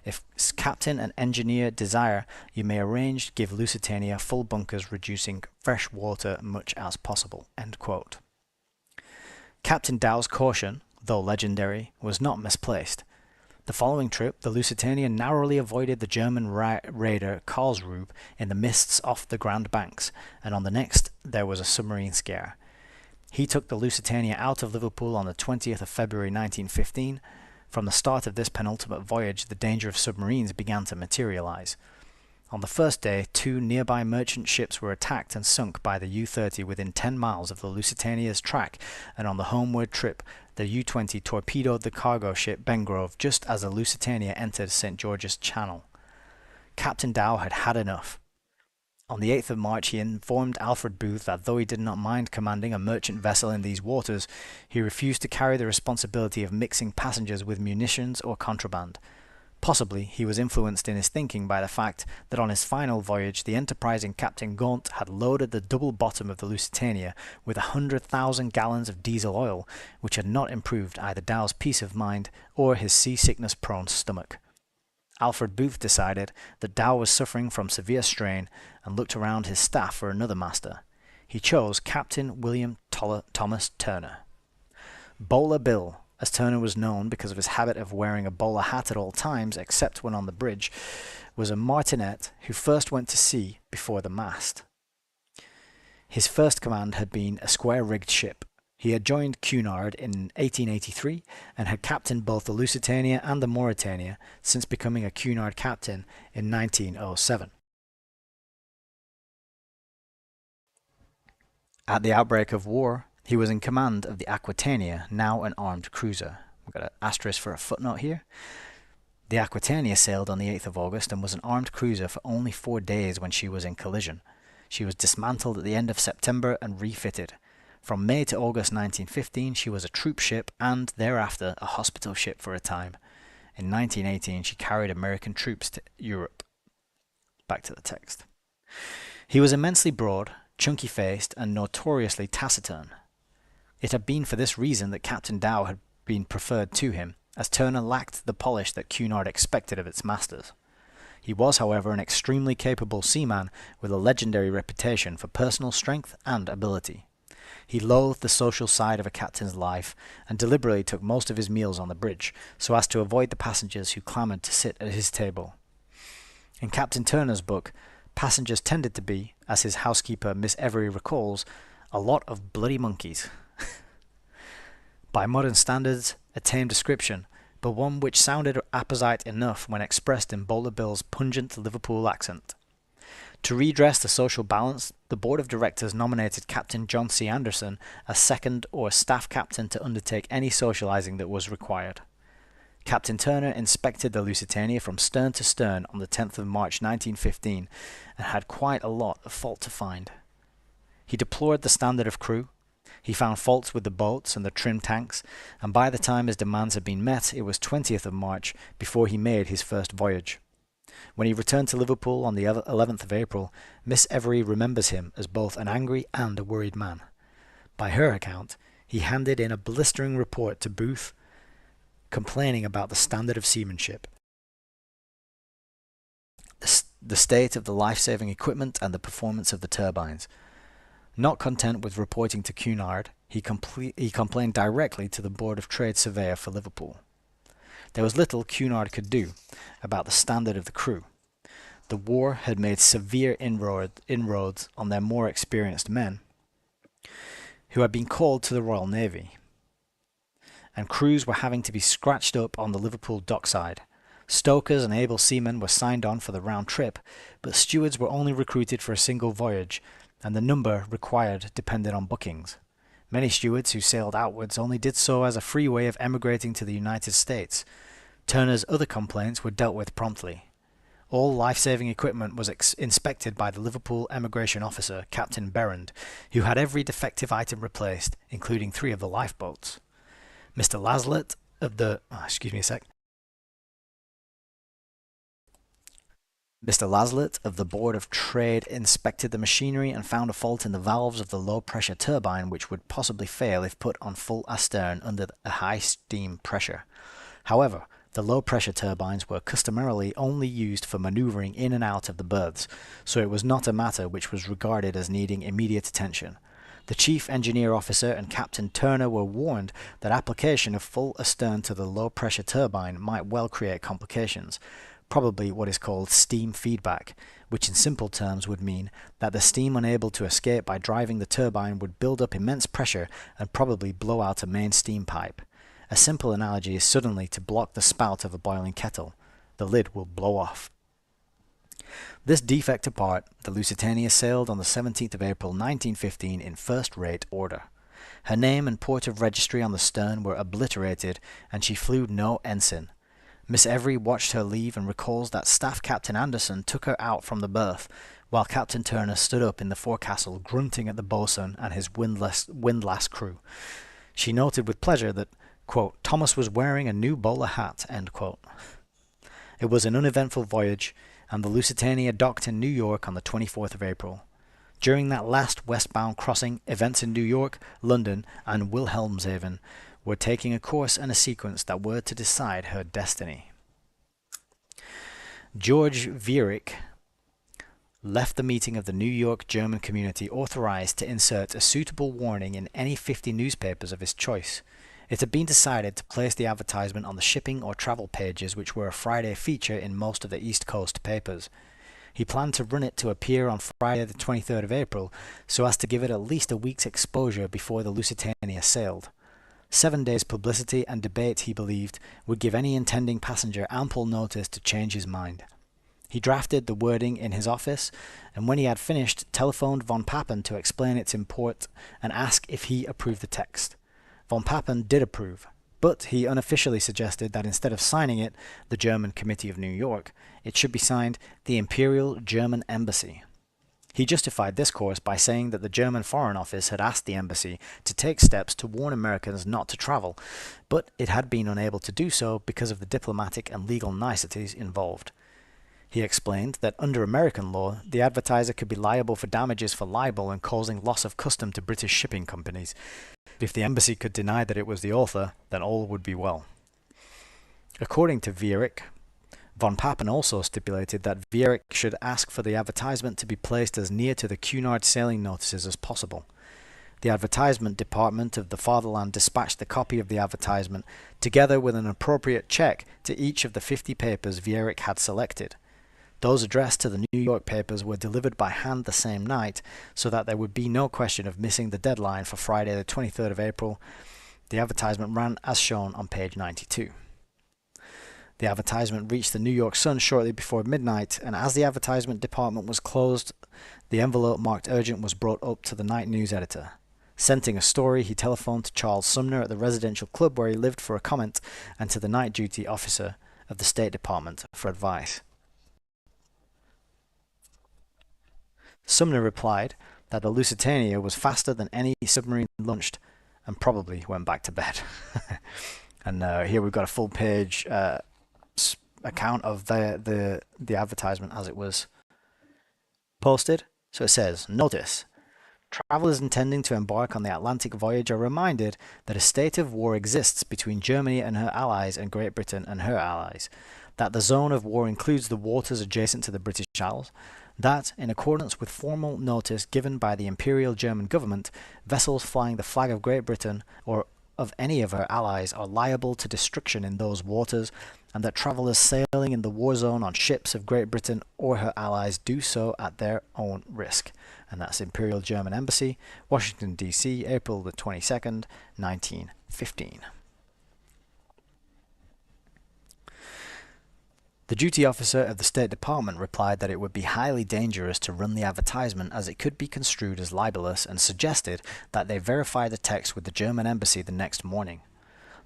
If captain and engineer desire, you may arrange to give Lusitania full bunkers reducing fresh water much as possible. End quote. Captain Dow's caution, though legendary, was not misplaced. The following trip, the Lusitania narrowly avoided the German raider Karlsruhe in the mists off the Grand Banks, and on the next there was a submarine scare. He took the Lusitania out of Liverpool on the 20th of February 1915. From the start of this penultimate voyage, the danger of submarines began to materialize. On the first day, 2 nearby merchant ships were attacked and sunk by the U-30 within 10 miles of the Lusitania's track, and on the homeward trip, the U-20 torpedoed the cargo ship Bengrove just as the Lusitania entered St. George's Channel. Captain Dow had had enough. On the 8th of March, he informed Alfred Booth that though he did not mind commanding a merchant vessel in these waters, he refused to carry the responsibility of mixing passengers with munitions or contraband. Possibly he was influenced in his thinking by the fact that on his final voyage the enterprising Captain Gaunt had loaded the double bottom of the Lusitania with 100,000 gallons of diesel oil, which had not improved either Dow's peace of mind or his seasickness-prone stomach. Alfred Booth decided that Dow was suffering from severe strain and looked around his staff for another master. He chose Captain William Thomas Turner. Bowler Bill, as Turner was known because of his habit of wearing a bowler hat at all times except when on the bridge, was a martinet who first went to sea before the mast. His first command had been a square-rigged ship. He had joined Cunard in 1883 and had captained both the Lusitania and the Mauretania since becoming a Cunard captain in 1907. At the outbreak of war, he was in command of the Aquitania, now an armed cruiser. We've got an asterisk for a footnote here. The Aquitania sailed on the 8th of August and was an armed cruiser for only 4 days when she was in collision. She was dismantled at the end of September and refitted. From May to August 1915, she was a troop ship and, thereafter, a hospital ship for a time. In 1918, she carried American troops to Europe. Back to the text. He was immensely broad, chunky-faced, and notoriously taciturn. It had been for this reason that Captain Dow had been preferred to him, as Turner lacked the polish that Cunard expected of its masters. He was, however, an extremely capable seaman with a legendary reputation for personal strength and ability. He loathed the social side of a captain's life and deliberately took most of his meals on the bridge, so as to avoid the passengers who clamoured to sit at his table. In Captain Turner's book, passengers tended to be, as his housekeeper Miss Every recalls, a lot of bloody monkeys. By modern standards, a tame description, but one which sounded apposite enough when expressed in Bowler Bill's pungent Liverpool accent. To redress the social balance, the board of directors nominated Captain John C. Anderson as second or staff captain to undertake any socializing that was required. Captain Turner inspected the Lusitania from stern to stern on the 10th of March 1915 and had quite a lot of fault to find. He deplored the standard of crew. He found faults with the boats and the trim tanks, and by the time his demands had been met, it was 20th of March before he made his first voyage. When he returned to Liverpool on the 11th of April, Miss Every remembers him as both an angry and a worried man. By her account, he handed in a blistering report to Booth, complaining about the standard of seamanship, the state of the life-saving equipment, and the performance of the turbines. Not content with reporting to Cunard, he complained directly to the Board of Trade Surveyor for Liverpool. There was little Cunard could do about the standard of the crew. The war had made severe inroads on their more experienced men, who had been called to the Royal Navy, and crews were having to be scratched up on the Liverpool dockside. Stokers and able seamen were signed on for the round trip, but stewards were only recruited for a single voyage, and the number required depended on bookings. Many stewards who sailed outwards only did so as a free way of emigrating to the United States. Turner's other complaints were dealt with promptly. All life-saving equipment was inspected by the Liverpool emigration officer, Captain Berrand, who had every defective item replaced, including 3 of the lifeboats. Mr. Laslett of the... Mr. Laslett of the Board of Trade inspected the machinery and found a fault in the valves of the low-pressure turbine which would possibly fail if put on full astern under a high steam pressure. However, the low-pressure turbines were customarily only used for manoeuvring in and out of the berths, so it was not a matter which was regarded as needing immediate attention. The chief engineer officer and Captain Turner were warned that application of full astern to the low-pressure turbine might well create complications, probably what is called steam feedback, which in simple terms would mean that the steam unable to escape by driving the turbine would build up immense pressure and probably blow out a main steam pipe. A simple analogy is suddenly to block the spout of a boiling kettle. The lid will blow off. This defect apart, the Lusitania sailed on the 17th of April 1915 in first-rate order. Her name and port of registry on the stern were obliterated, and she flew no ensign. Miss Every watched her leave and recalls that Staff Captain Anderson took her out from the berth, while Captain Turner stood up in the forecastle grunting at the boatswain and his windlass crew. She noted with pleasure that, quote, Thomas was wearing a new bowler hat, end quote. It was an uneventful voyage, and the Lusitania docked in New York on the 24th of April. During that last westbound crossing, events in New York, London, and Wilhelmshaven were taking a course and a sequence that were to decide her destiny. George Viereck left the meeting of the New York German community authorized to insert a suitable warning in any 50 newspapers of his choice. It had been decided to place the advertisement on the shipping or travel pages, which were a Friday feature in most of the East Coast papers. He planned to run it to appear on Friday the 23rd of April, so as to give it at least a week's exposure before the Lusitania sailed. 7 days' publicity and debate, he believed, would give any intending passenger ample notice to change his mind. He drafted the wording in his office, and when he had finished, telephoned von Papen to explain its import and ask if he approved the text. Von Papen did approve. But he unofficially suggested that instead of signing it, the German Committee of New York, it should be signed the Imperial German Embassy. He justified this course by saying that the German Foreign Office had asked the embassy to take steps to warn Americans not to travel, but it had been unable to do so because of the diplomatic and legal niceties involved. He explained that under American law, the advertiser could be liable for damages for libel and causing loss of custom to British shipping companies. If the embassy could deny that it was the author, then all would be well. According to Viereck, von Papen also stipulated that Viereck should ask for the advertisement to be placed as near to the Cunard sailing notices as possible. The advertisement department of the Fatherland dispatched a copy of the advertisement, together with an appropriate check, to each of the 50 papers Viereck had selected. Those addressed to the New York papers were delivered by hand the same night, so that there would be no question of missing the deadline for Friday the 23rd of April. The advertisement ran as shown on page 92. The advertisement reached the New York Sun shortly before midnight, and as the advertisement department was closed, the envelope marked urgent was brought up to the night news editor. Scenting a story, he telephoned to Charles Sumner at the residential club where he lived for a comment, and to the night duty officer of the State Department for advice. Sumner replied that the Lusitania was faster than any submarine launched, and probably went back to bed. And here we've got a full page account of the advertisement as it was posted. So it says, notice, travelers intending to embark on the Atlantic voyage are reminded that a state of war exists between Germany and her allies and Great Britain and her allies, that the zone of war includes the waters adjacent to the British Isles, that, in accordance with formal notice given by the Imperial German government, vessels flying the flag of Great Britain or of any of her allies are liable to destruction in those waters, and that travellers sailing in the war zone on ships of Great Britain or her allies do so at their own risk. And that's Imperial German Embassy, Washington, D.C., April the 22nd, 1915. The duty officer of the State Department replied that it would be highly dangerous to run the advertisement as it could be construed as libelous, and suggested that they verify the text with the German embassy the next morning.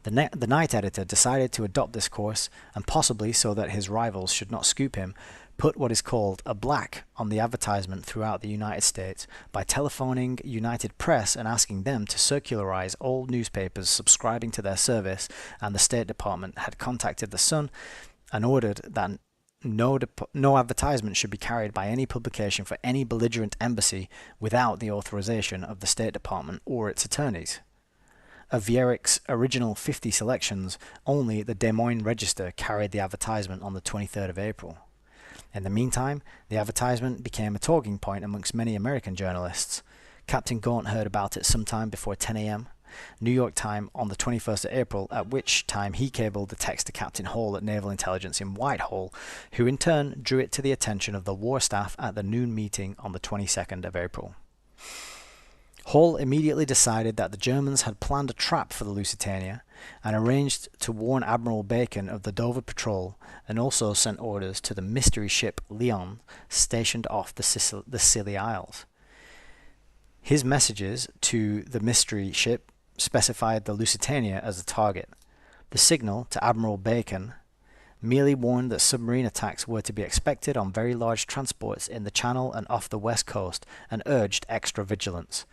The night editor decided to adopt this course, and possibly so that his rivals should not scoop him, put what is called a black on the advertisement throughout the United States by telephoning United Press and asking them to circularize all newspapers subscribing to their service, and the State Department had contacted the Sun and ordered that no advertisement should be carried by any publication for any belligerent embassy without the authorization of the State Department or its attorneys. Of Viereck's original 50 selections, only the Des Moines Register carried the advertisement on the 23rd of April. In the meantime, the advertisement became a talking point amongst many American journalists. Captain Gaunt heard about it sometime before 10 a.m. New York time on the 21st of April, at which time he cabled the text to Captain Hall at Naval Intelligence in Whitehall, who in turn drew it to the attention of the war staff at the noon meeting on the 22nd of April. Hall immediately decided that the Germans had planned a trap for the Lusitania and arranged to warn Admiral Bacon of the Dover Patrol, and also sent orders to the mystery ship Leon stationed off the Scilly Isles. His messages to the mystery ship specified the Lusitania as the target. The signal to Admiral Bacon merely warned that submarine attacks were to be expected on very large transports in the Channel and off the west coast, and urged extra vigilance.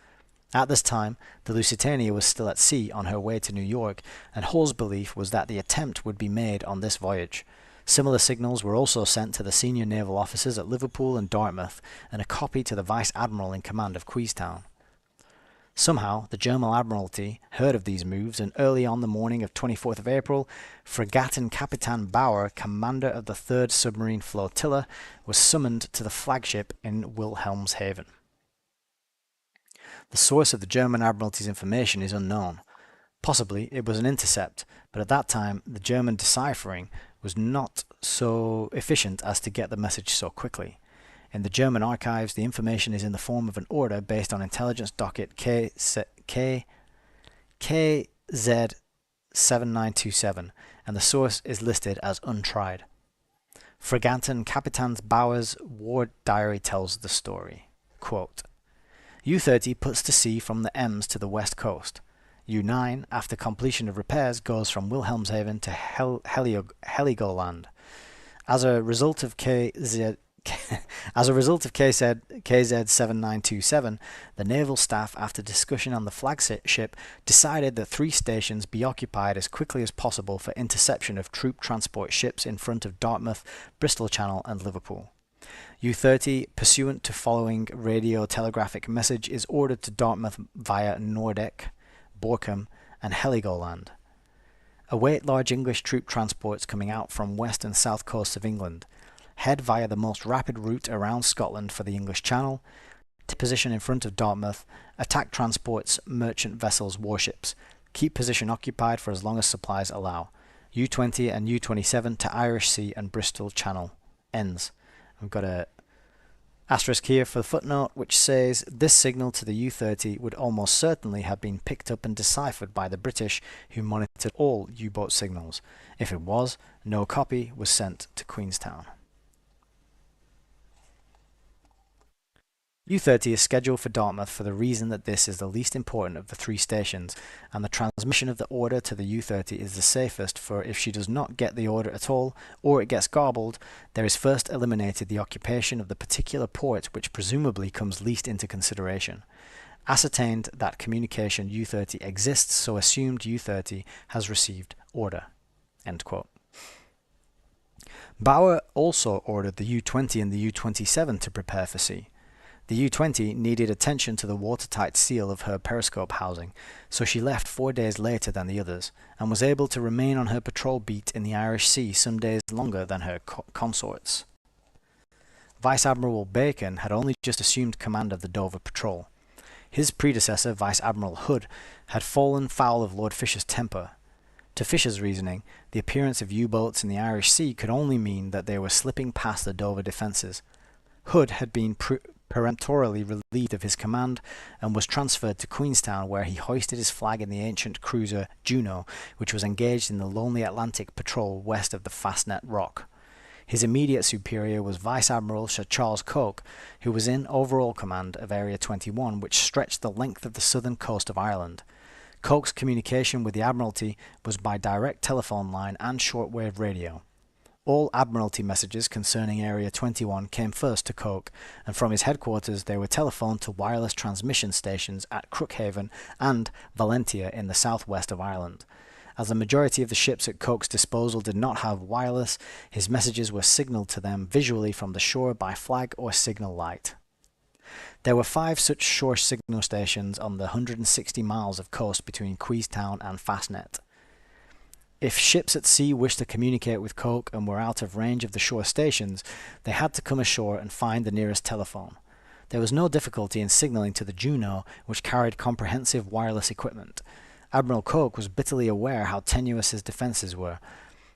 At this time, the Lusitania was still at sea on her way to New York, and Hall's belief was that the attempt would be made on this voyage. Similar signals were also sent to the senior naval officers at Liverpool and Dartmouth, and a copy to the Vice Admiral in command of Queenstown. Somehow, the German Admiralty heard of these moves, and early on the morning of 24th of April, Fregattenkapitan Bauer, commander of the 3rd Submarine Flotilla, was summoned to the flagship in Wilhelmshaven. The source of the German Admiralty's information is unknown. Possibly it was an intercept, but at that time the German deciphering was not so efficient as to get the message so quickly. In the German archives, the information is in the form of an order based on intelligence docket KZ7927, and the source is listed as untried. Fregattenkapitan Bauer's war diary tells the story. Quote, U-30 puts to sea from the Ems to the west coast. U9, after completion of repairs, goes from Wilhelmshaven to Heligoland. As a result of KZ 7927, the naval staff, after discussion on the flagship, decided that 3 stations be occupied as quickly as possible for interception of troop transport ships in front of Dartmouth, Bristol Channel and Liverpool. U-30, pursuant to following radio telegraphic message, is ordered to Dartmouth via Nordeck, Borkum and Heligoland. Await large English troop transports coming out from west and south coasts of England. Head via the most rapid route around Scotland for the English Channel, to position in front of Dartmouth, attack transports, merchant vessels, warships. Keep position occupied for as long as supplies allow. U-20 and U-27 to Irish Sea and Bristol Channel. Ends. I've got a asterisk here for the footnote which says this signal to the U-30 would almost certainly have been picked up and deciphered by the British, who monitored all U-boat signals. If it was, no copy was sent to Queenstown. U-30 is scheduled for Dartmouth for the reason that this is the least important of the 3 stations, and the transmission of the order to the U-30 is the safest, for if she does not get the order at all, or it gets garbled, there is first eliminated the occupation of the particular port which presumably comes least into consideration. Ascertained that communication U-30 exists, so assumed U-30 has received order." End quote. Bauer also ordered the U-20 and the U-27 to prepare for sea. The U-20 needed attention to the watertight seal of her periscope housing, so she left 4 days later than the others, and was able to remain on her patrol beat in the Irish Sea some days longer than her consorts. Vice Admiral Bacon had only just assumed command of the Dover patrol. His predecessor, Vice Admiral Hood, had fallen foul of Lord Fisher's temper. To Fisher's reasoning, the appearance of U-boats in the Irish Sea could only mean that they were slipping past the Dover defences. Hood had been peremptorily relieved of his command and was transferred to Queenstown, where he hoisted his flag in the ancient cruiser Juno, which was engaged in the lonely Atlantic patrol west of the Fastnet Rock. His immediate superior was Vice Admiral Sir Charles Coke, who was in overall command of Area 21, which stretched the length of the southern coast of Ireland. Coke's communication with the Admiralty was by direct telephone line and shortwave radio. All Admiralty messages concerning Area 21 came first to Coke, and from his headquarters they were telephoned to wireless transmission stations at Crookhaven and Valentia in the southwest of Ireland. As the majority of the ships at Coke's disposal did not have wireless, his messages were signalled to them visually from the shore by flag or signal light. There were 5 such shore signal stations on the 160 miles of coast between Queenstown and Fastnet. If ships at sea wished to communicate with Coke and were out of range of the shore stations, they had to come ashore and find the nearest telephone. There was no difficulty in signalling to the Juno, which carried comprehensive wireless equipment. Admiral Coke was bitterly aware how tenuous his defences were.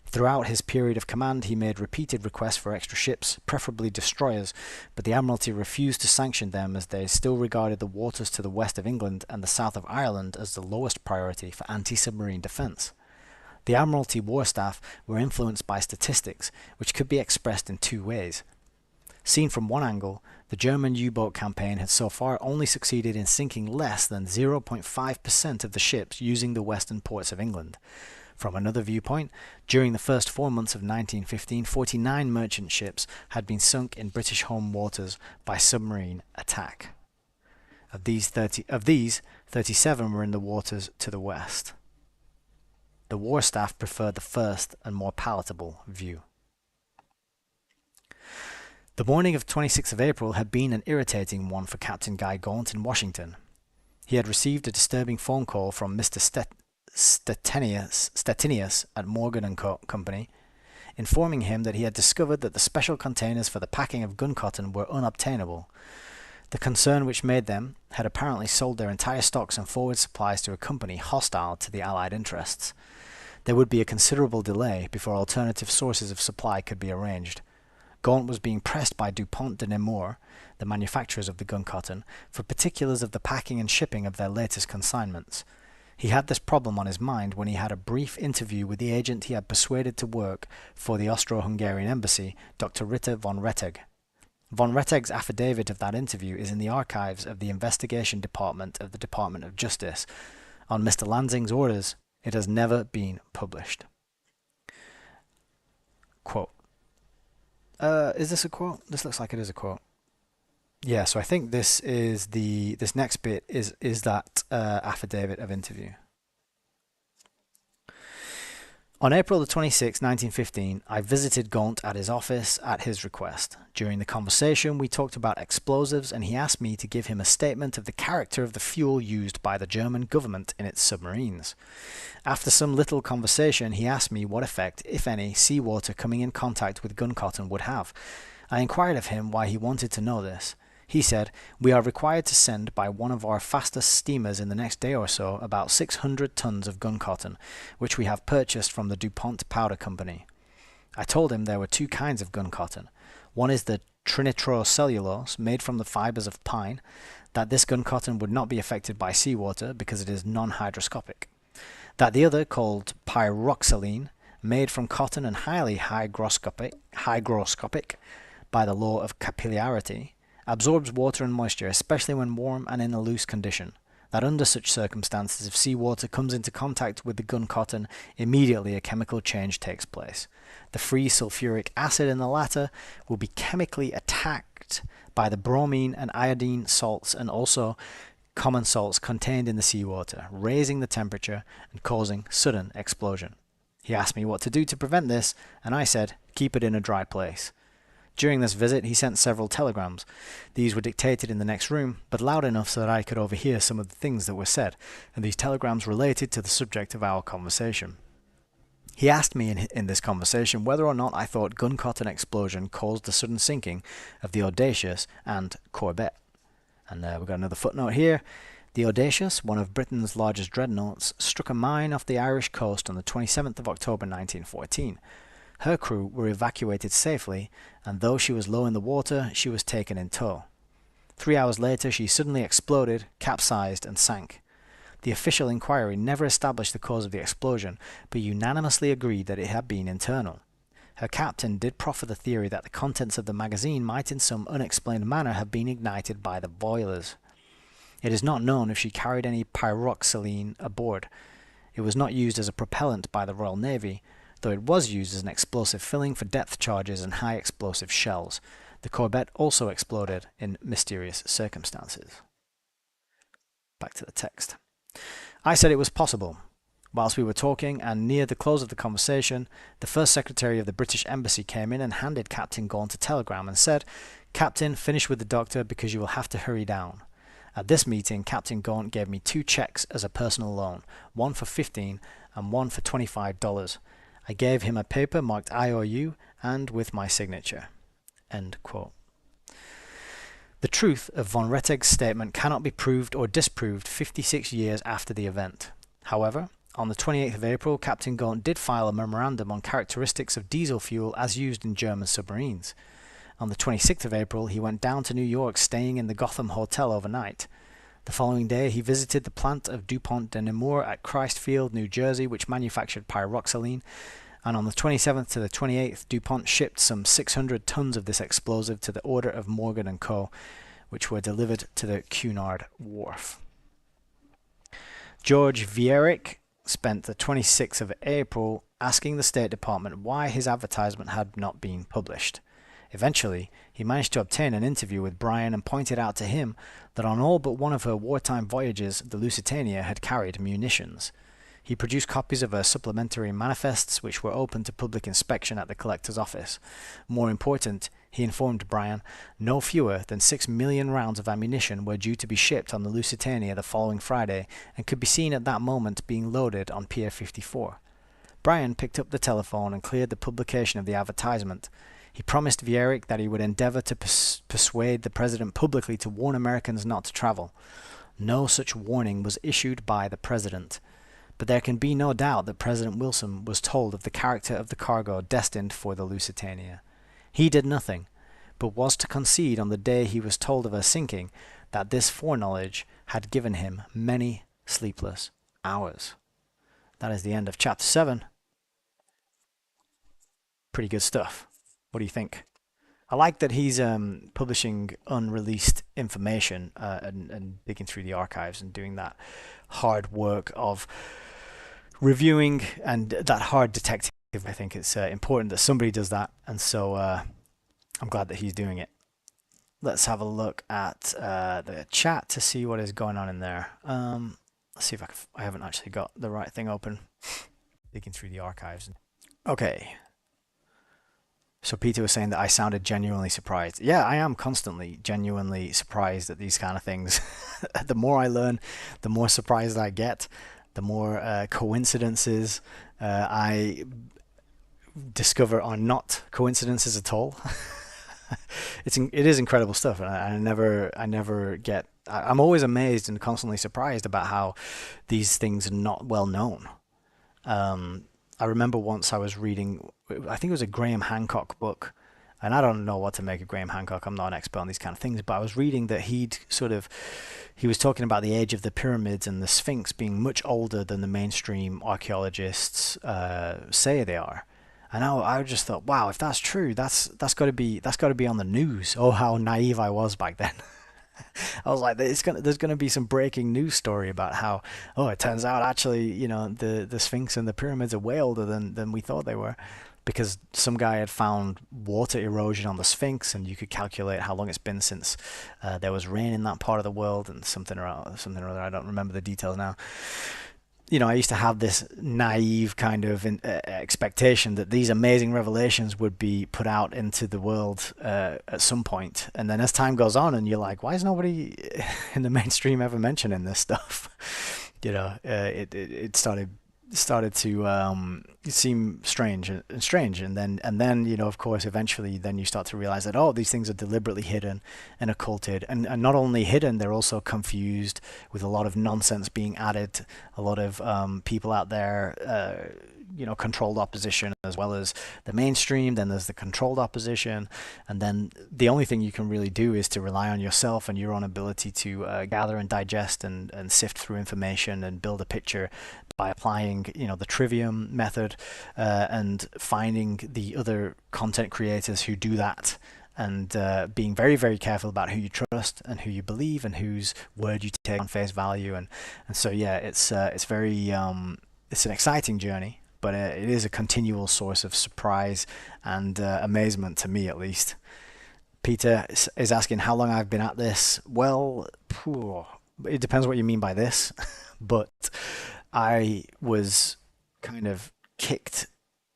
Throughout his period of command he made repeated requests for extra ships, preferably destroyers, but the Admiralty refused to sanction them as they still regarded the waters to the west of England and the south of Ireland as the lowest priority for anti-submarine defence. The Admiralty War Staff were influenced by statistics, which could be expressed in 2 ways. Seen from one angle, the German U-boat campaign had so far only succeeded in sinking less than 0.5% of the ships using the western ports of England. From another viewpoint, during the first 4 months of 1915, 49 merchant ships had been sunk in British home waters by submarine attack. Of these, 37 were in the waters to the west. The War Staff preferred the first and more palatable view. The morning of 26th of April had been an irritating one for Captain Guy Gaunt in Washington. He had received a disturbing phone call from Mr. Stettinius at Morgan & Company, informing him that he had discovered that the special containers for the packing of gun cotton were unobtainable. The concern which made them had apparently sold their entire stocks and forward supplies to a company hostile to the Allied interests. There would be a considerable delay before alternative sources of supply could be arranged. Gaunt was being pressed by DuPont de Nemours, the manufacturers of the gun cotton, for particulars of the packing and shipping of their latest consignments. He had this problem on his mind when he had a brief interview with the agent he had persuaded to work for the Austro-Hungarian embassy, Dr. Ritter von Rettig. Von Rettig's affidavit of that interview is in the archives of the Investigation Department of the Department of Justice. On Mr. Lansing's orders, it has never been published. Quote. Is this a quote? This looks like it is a quote. Yeah, so I think this next bit is that affidavit of interview. On April the 26th, 1915, I visited Gaunt at his office at his request. During the conversation, we talked about explosives, and he asked me to give him a statement of the character of the fuel used by the German government in its submarines. After some little conversation, he asked me what effect, if any, seawater coming in contact with gun cotton would have. I inquired of him why he wanted to know this. He said, "We are required to send by one of our fastest steamers in the next day or so about 600 tons of gun cotton, which we have purchased from the DuPont Powder Company." I told him there were two kinds of gun cotton. One is the trinitrocellulose, made from the fibers of pine, that this gun cotton would not be affected by seawater because it is non-hygroscopic. That the other, called pyroxylene, made from cotton and highly hygroscopic by the law of capillarity, absorbs water and moisture, especially when warm and in a loose condition. That under such circumstances, if seawater comes into contact with the gun cotton, immediately a chemical change takes place. The free sulfuric acid in the latter will be chemically attacked by the bromine and iodine salts and also common salts contained in the seawater, raising the temperature and causing sudden explosion. He asked me what to do to prevent this, and I said, keep it in a dry place. During this visit, he sent several telegrams. These were dictated in the next room, but loud enough so that I could overhear some of the things that were said, and these telegrams related to the subject of our conversation. He asked me in this conversation whether or not I thought gun cotton explosion caused the sudden sinking of the Audacious and Corvette. And we've got another footnote here. The Audacious, one of Britain's largest dreadnoughts, struck a mine off the Irish coast on the 27th of October 1914. Her crew were evacuated safely, and though she was low in the water, she was taken in tow. 3 hours later, she suddenly exploded, capsized, and sank. The official inquiry never established the cause of the explosion, but unanimously agreed that it had been internal. Her captain did proffer the theory that the contents of the magazine might in some unexplained manner have been ignited by the boilers. It is not known if she carried any pyroxylene aboard. It was not used as a propellant by the Royal Navy, though it was used as an explosive filling for depth charges and high explosive shells. The Corvette also exploded in mysterious circumstances. Back to the text. I said it was possible. Whilst we were talking, and near the close of the conversation, the first secretary of the British Embassy came in and handed Captain Gaunt a telegram and said, "Captain, finish with the doctor because you will have to hurry down." At this meeting, Captain Gaunt gave me 2 checks as a personal loan, one for $15 and one for $25. I gave him a paper marked IOU and with my signature. End quote. The truth of von Retteg's statement cannot be proved or disproved 56 years after the event. However, on the 28th of April, Captain Gaunt did file a memorandum on characteristics of diesel fuel as used in German submarines. On the 26th of April, he went down to New York, staying in the Gotham Hotel overnight. The following day, he visited the plant of DuPont de Nemours at Christfield, New Jersey, which manufactured pyroxylene, and on the 27th to the 28th, DuPont shipped some 600 tons of this explosive to the order of Morgan & Co., which were delivered to the Cunard Wharf. George Viereck spent the 26th of April asking the State Department why his advertisement had not been published. Eventually, he managed to obtain an interview with Bryan and pointed out to him that on all but one of her wartime voyages, the Lusitania had carried munitions. He produced copies of her supplementary manifests, which were open to public inspection at the collector's office. More important, he informed Bryan, no fewer than 6 million rounds of ammunition were due to be shipped on the Lusitania the following Friday and could be seen at that moment being loaded on Pier 54. Bryan picked up the telephone and cleared the publication of the advertisement. He promised Viereck that he would endeavor to persuade the president publicly to warn Americans not to travel. No such warning was issued by the president. But there can be no doubt that President Wilson was told of the character of the cargo destined for the Lusitania. He did nothing, but was to concede on the day he was told of her sinking that this foreknowledge had given him many sleepless hours. That is the end of chapter 7. Pretty good stuff. What do you think? I like that he's publishing unreleased information and digging through the archives and doing that hard work of reviewing and that hard detective. I think it's important that somebody does that, and so I'm glad that he's doing it. Let's have a look at the chat to see what is going on in there. Let's see if I haven't actually got the right thing open. Digging through the archives. Okay. So Peter was saying that I sounded genuinely surprised. Yeah, I am constantly genuinely surprised at these kind of things. The more I learn, the more surprised I get, the more coincidences I discover are not coincidences at all. It is incredible stuff, and I never get. I'm always amazed and constantly surprised about how these things are not well known. Um, I remember once I was reading, I think it was a Graham Hancock book, and I don't know what to make of Graham Hancock. I'm not an expert on these kind of things, but I was reading that he was talking about the age of the pyramids and the Sphinx being much older than the mainstream archaeologists say they are. And I just thought, wow, if that's true, that's got to be on the news. Oh, how naive I was back then. I was like, there's gonna be some breaking news story about how, oh, it turns out actually, the Sphinx and the pyramids are way older than we thought they were, because some guy had found water erosion on the Sphinx, and you could calculate how long it's been since there was rain in that part of the world, and something or other. I don't remember the details now. I used to have this naive kind of expectation that these amazing revelations would be put out into the world at some point. And then as time goes on, and you're like, why is nobody in the mainstream ever mentioning this stuff? It started to seem strange, and then of course eventually then you start to realize that, oh, these things are deliberately hidden and occulted, and not only hidden, they're also confused with a lot of nonsense being added, a lot of people out there controlled opposition, as well as the mainstream. Then there's the controlled opposition, and then the only thing you can really do is to rely on yourself and your own ability to gather and digest and sift through information and build a picture by applying, the trivium method, and finding the other content creators who do that, and being very, very careful about who you trust and who you believe and whose word you take on face value. And so, yeah, it's very it's an exciting journey, but it is a continual source of surprise and amazement to me, at least. Peter is asking how long I've been at this. Well, it depends what you mean by this, but I was kind of kicked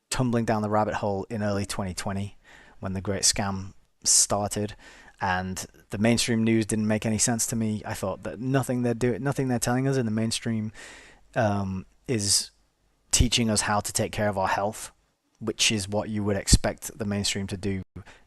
tumbling down the rabbit hole in early 2020 when the great scam started, and the mainstream news didn't make any sense to me. I thought that nothing they're telling us in the mainstream is teaching us how to take care of our health, which is what you would expect the mainstream to do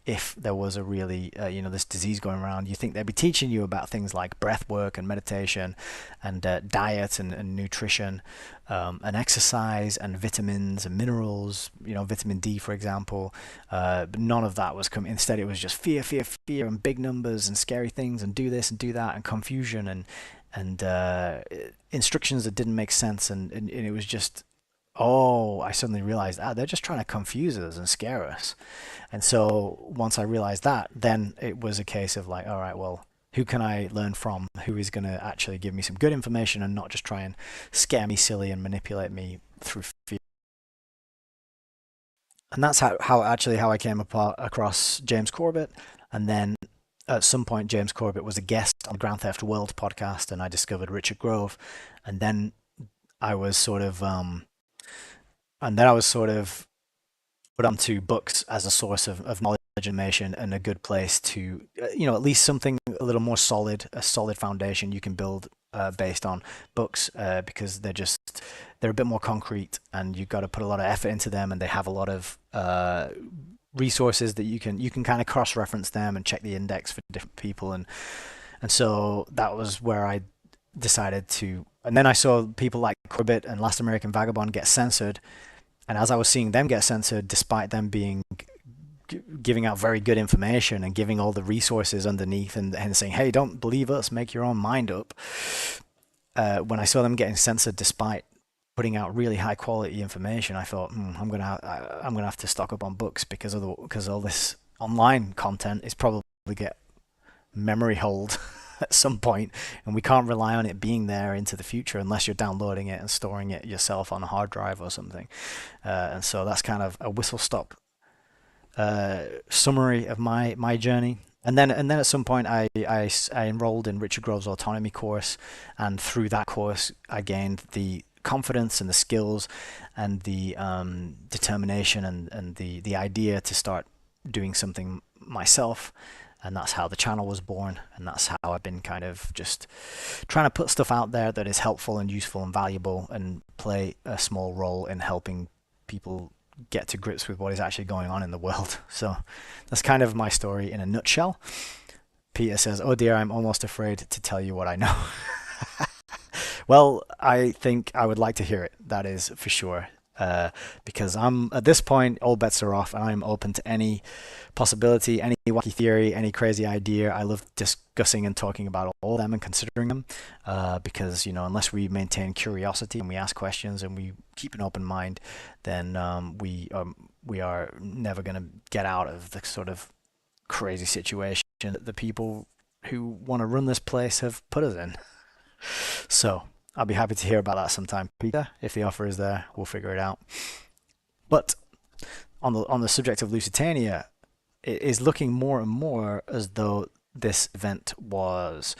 if there was a really, this disease going around. You think they'd be teaching you about things like breath work and meditation and diet and nutrition, and exercise and vitamins and minerals, vitamin D, for example. But none of that was coming. Instead, it was just fear, fear, fear, and big numbers and scary things and do this and do that and confusion and instructions that didn't make sense. And it was just, oh, I suddenly realized, they're just trying to confuse us and scare us. And so once I realized that, then it was a case of like, all right, well, who can I learn from? Who is going to actually give me some good information and not just try and scare me silly and manipulate me through fear? And that's how I came across James Corbett. And then at some point, James Corbett was a guest on the Grand Theft World podcast, and I discovered Richard Grove. And then I was sort of put onto books as a source of knowledge and information, and a good place to, at least something a little more solid, a solid foundation you can build based on books, because they're a bit more concrete, and you've got to put a lot of effort into them, and they have a lot of resources that you can kind of cross-reference them and check the index for different people, and so that was where I decided to. And then I saw people like Corbett and Last American Vagabond get censored, and as I was seeing them get censored, despite them being giving out very good information and giving all the resources underneath, and saying, hey, don't believe us, make your own mind up. When I saw them getting censored despite putting out really high quality information, I thought, I'm gonna have to stock up on books, because all this online content is probably get memory hold at some point, and we can't rely on it being there into the future unless you're downloading it and storing it yourself on a hard drive or something. And so that's kind of a whistle stop summary of my journey. And then at some point I enrolled in Richard Grove's Autonomy course, and through that course I gained the confidence and the skills and the determination and the idea to start doing something myself. And that's how the channel was born, and that's how I've been kind of just trying to put stuff out there that is helpful and useful and valuable, and play a small role in helping people get to grips with what is actually going on in the world. So that's kind of my story in a nutshell. Peter says, "Oh dear, I'm almost afraid to tell you what I know." Well, I think I would like to hear it. That is for sure. Because I'm at this point, all bets are off, and I'm open to any possibility, any wacky theory, any crazy idea. I love discussing and talking about all of them and considering them, because unless we maintain curiosity and we ask questions and we keep an open mind, then we are never going to get out of the sort of crazy situation that the people who want to run this place have put us in. So I'll be happy to hear about that sometime, Peter. If the offer is there, we'll figure it out. But on the subject of Lusitania, it is looking more and more as though this event was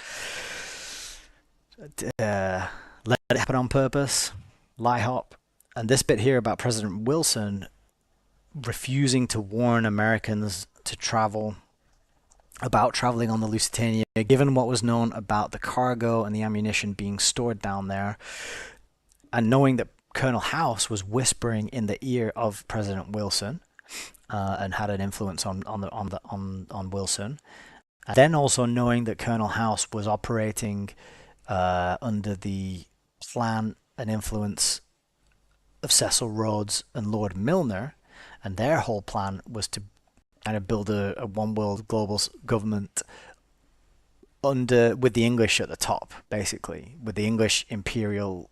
let it happen on purpose, lie hop. And this bit here about President Wilson refusing to warn Americans to travel about traveling on the Lusitania, given what was known about the cargo and the ammunition being stored down there, and knowing that Colonel House was whispering in the ear of President Wilson, and had an influence on Wilson, and then also knowing that Colonel House was operating under the plan and influence of Cecil Rhodes and Lord Milner, and their whole plan was to kind of build a one world global government with the English at the top, basically, with the English imperial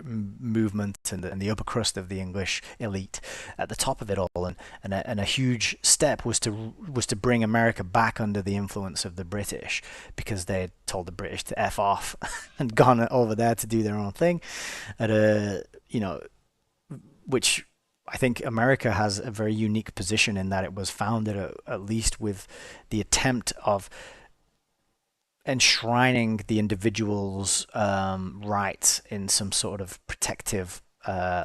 movement and the upper crust of the English elite at the top of it all, and a huge step was to bring America back under the influence of the British, because they had told the British to F off and gone over there to do their own thing, which I think America has a very unique position in that it was founded at least with the attempt of enshrining the individual's rights in some sort of protective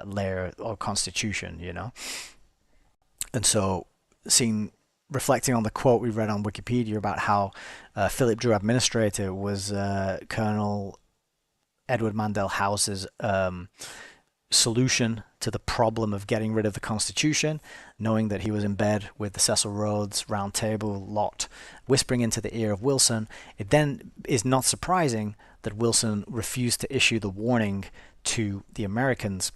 layer or constitution. And so, reflecting on the quote we read on Wikipedia about how Philip Drew Administrator was Colonel Edward Mandell House's solution to the problem of getting rid of the Constitution, knowing that he was in bed with the Cecil Rhodes Round Table lot, whispering into the ear of Wilson, it then is not surprising that Wilson refused to issue the warning to the Americans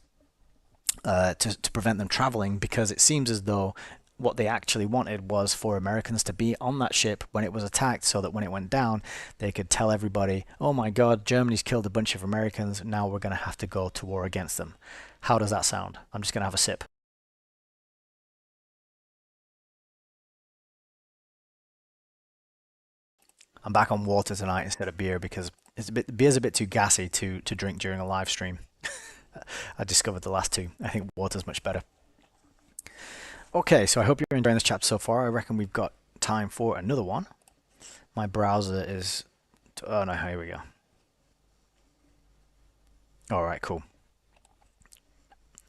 to prevent them traveling, because it seems as though what they actually wanted was for Americans to be on that ship when it was attacked, so that when it went down, they could tell everybody, "Oh my God, Germany's killed a bunch of Americans. Now we're going to have to go to war against them." How does that sound? I'm just going to have a sip. I'm back on water tonight instead of beer, because beer's a bit too gassy to drink during a live stream. I discovered the last two. I think water's much better. Okay, so I hope you're enjoying this chapter so far. I reckon we've got time for another one. My browser is... Oh no, here we go. Alright, cool.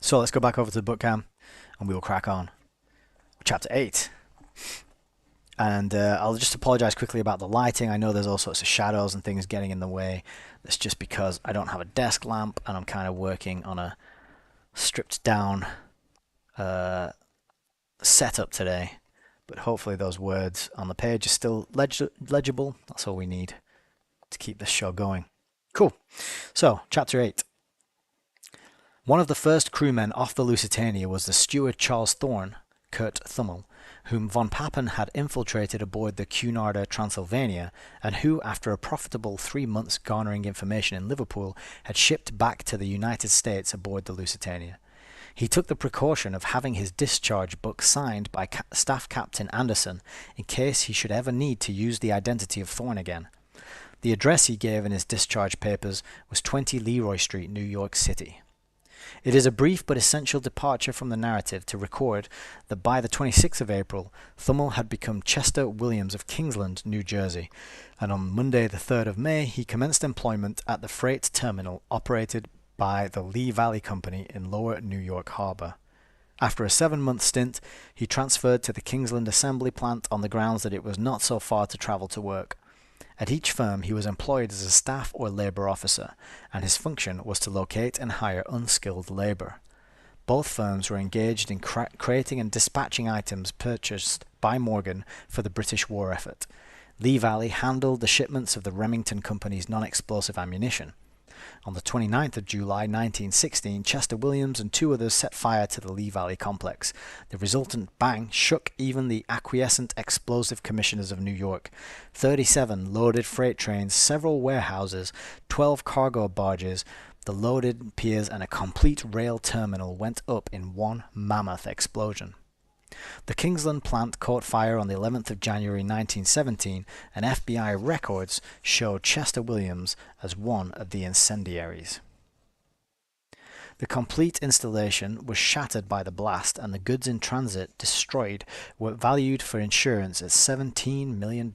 So let's go back over to the book cam and we will crack on. Chapter 8. And I'll just apologize quickly about the lighting. I know there's all sorts of shadows and things getting in the way. That's just because I don't have a desk lamp and I'm kind of working on a stripped down setup today, but hopefully those words on the page are still legible. That's all we need to keep this show going. Cool. So, chapter 8. One of the first crewmen off the Lusitania was the steward Charles Thorne, Kurt Thummel, whom von Papen had infiltrated aboard the Cunarder Transylvania, and who, after a profitable 3 months garnering information in Liverpool, had shipped back to the United States aboard the Lusitania. He took the precaution of having his discharge book signed by Staff Captain Anderson in case he should ever need to use the identity of Thorne again. The address he gave in his discharge papers was 20 Leroy Street, New York City. It is a brief but essential departure from the narrative to record that by the 26th of April, Thummel had become Chester Williams of Kingsland, New Jersey, and on Monday the 3rd of May he commenced employment at the freight terminal operated by the Lee Valley Company in Lower New York Harbor. After a 7-month stint, he transferred to the Kingsland assembly plant on the grounds that it was not so far to travel to work. At each firm he was employed as a staff or labour officer, and his function was to locate and hire unskilled labour. Both firms were engaged in creating and dispatching items purchased by Morgan for the British war effort. Lee Valley handled the shipments of the Remington Company's non-explosive ammunition. On the 29th of July 1916, Chester Williams and 2 others set fire to the Lee Valley complex. The resultant bang shook even the acquiescent explosive commissioners of New York. 37 loaded freight trains, several warehouses, 12 cargo barges, the loaded piers, and a complete rail terminal went up in one mammoth explosion. The Kingsland plant caught fire on the 11th of January 1917, and FBI records showed Chester Williams as one of the incendiaries. The complete installation was shattered by the blast, and the goods in transit destroyed were valued for insurance at $17 million.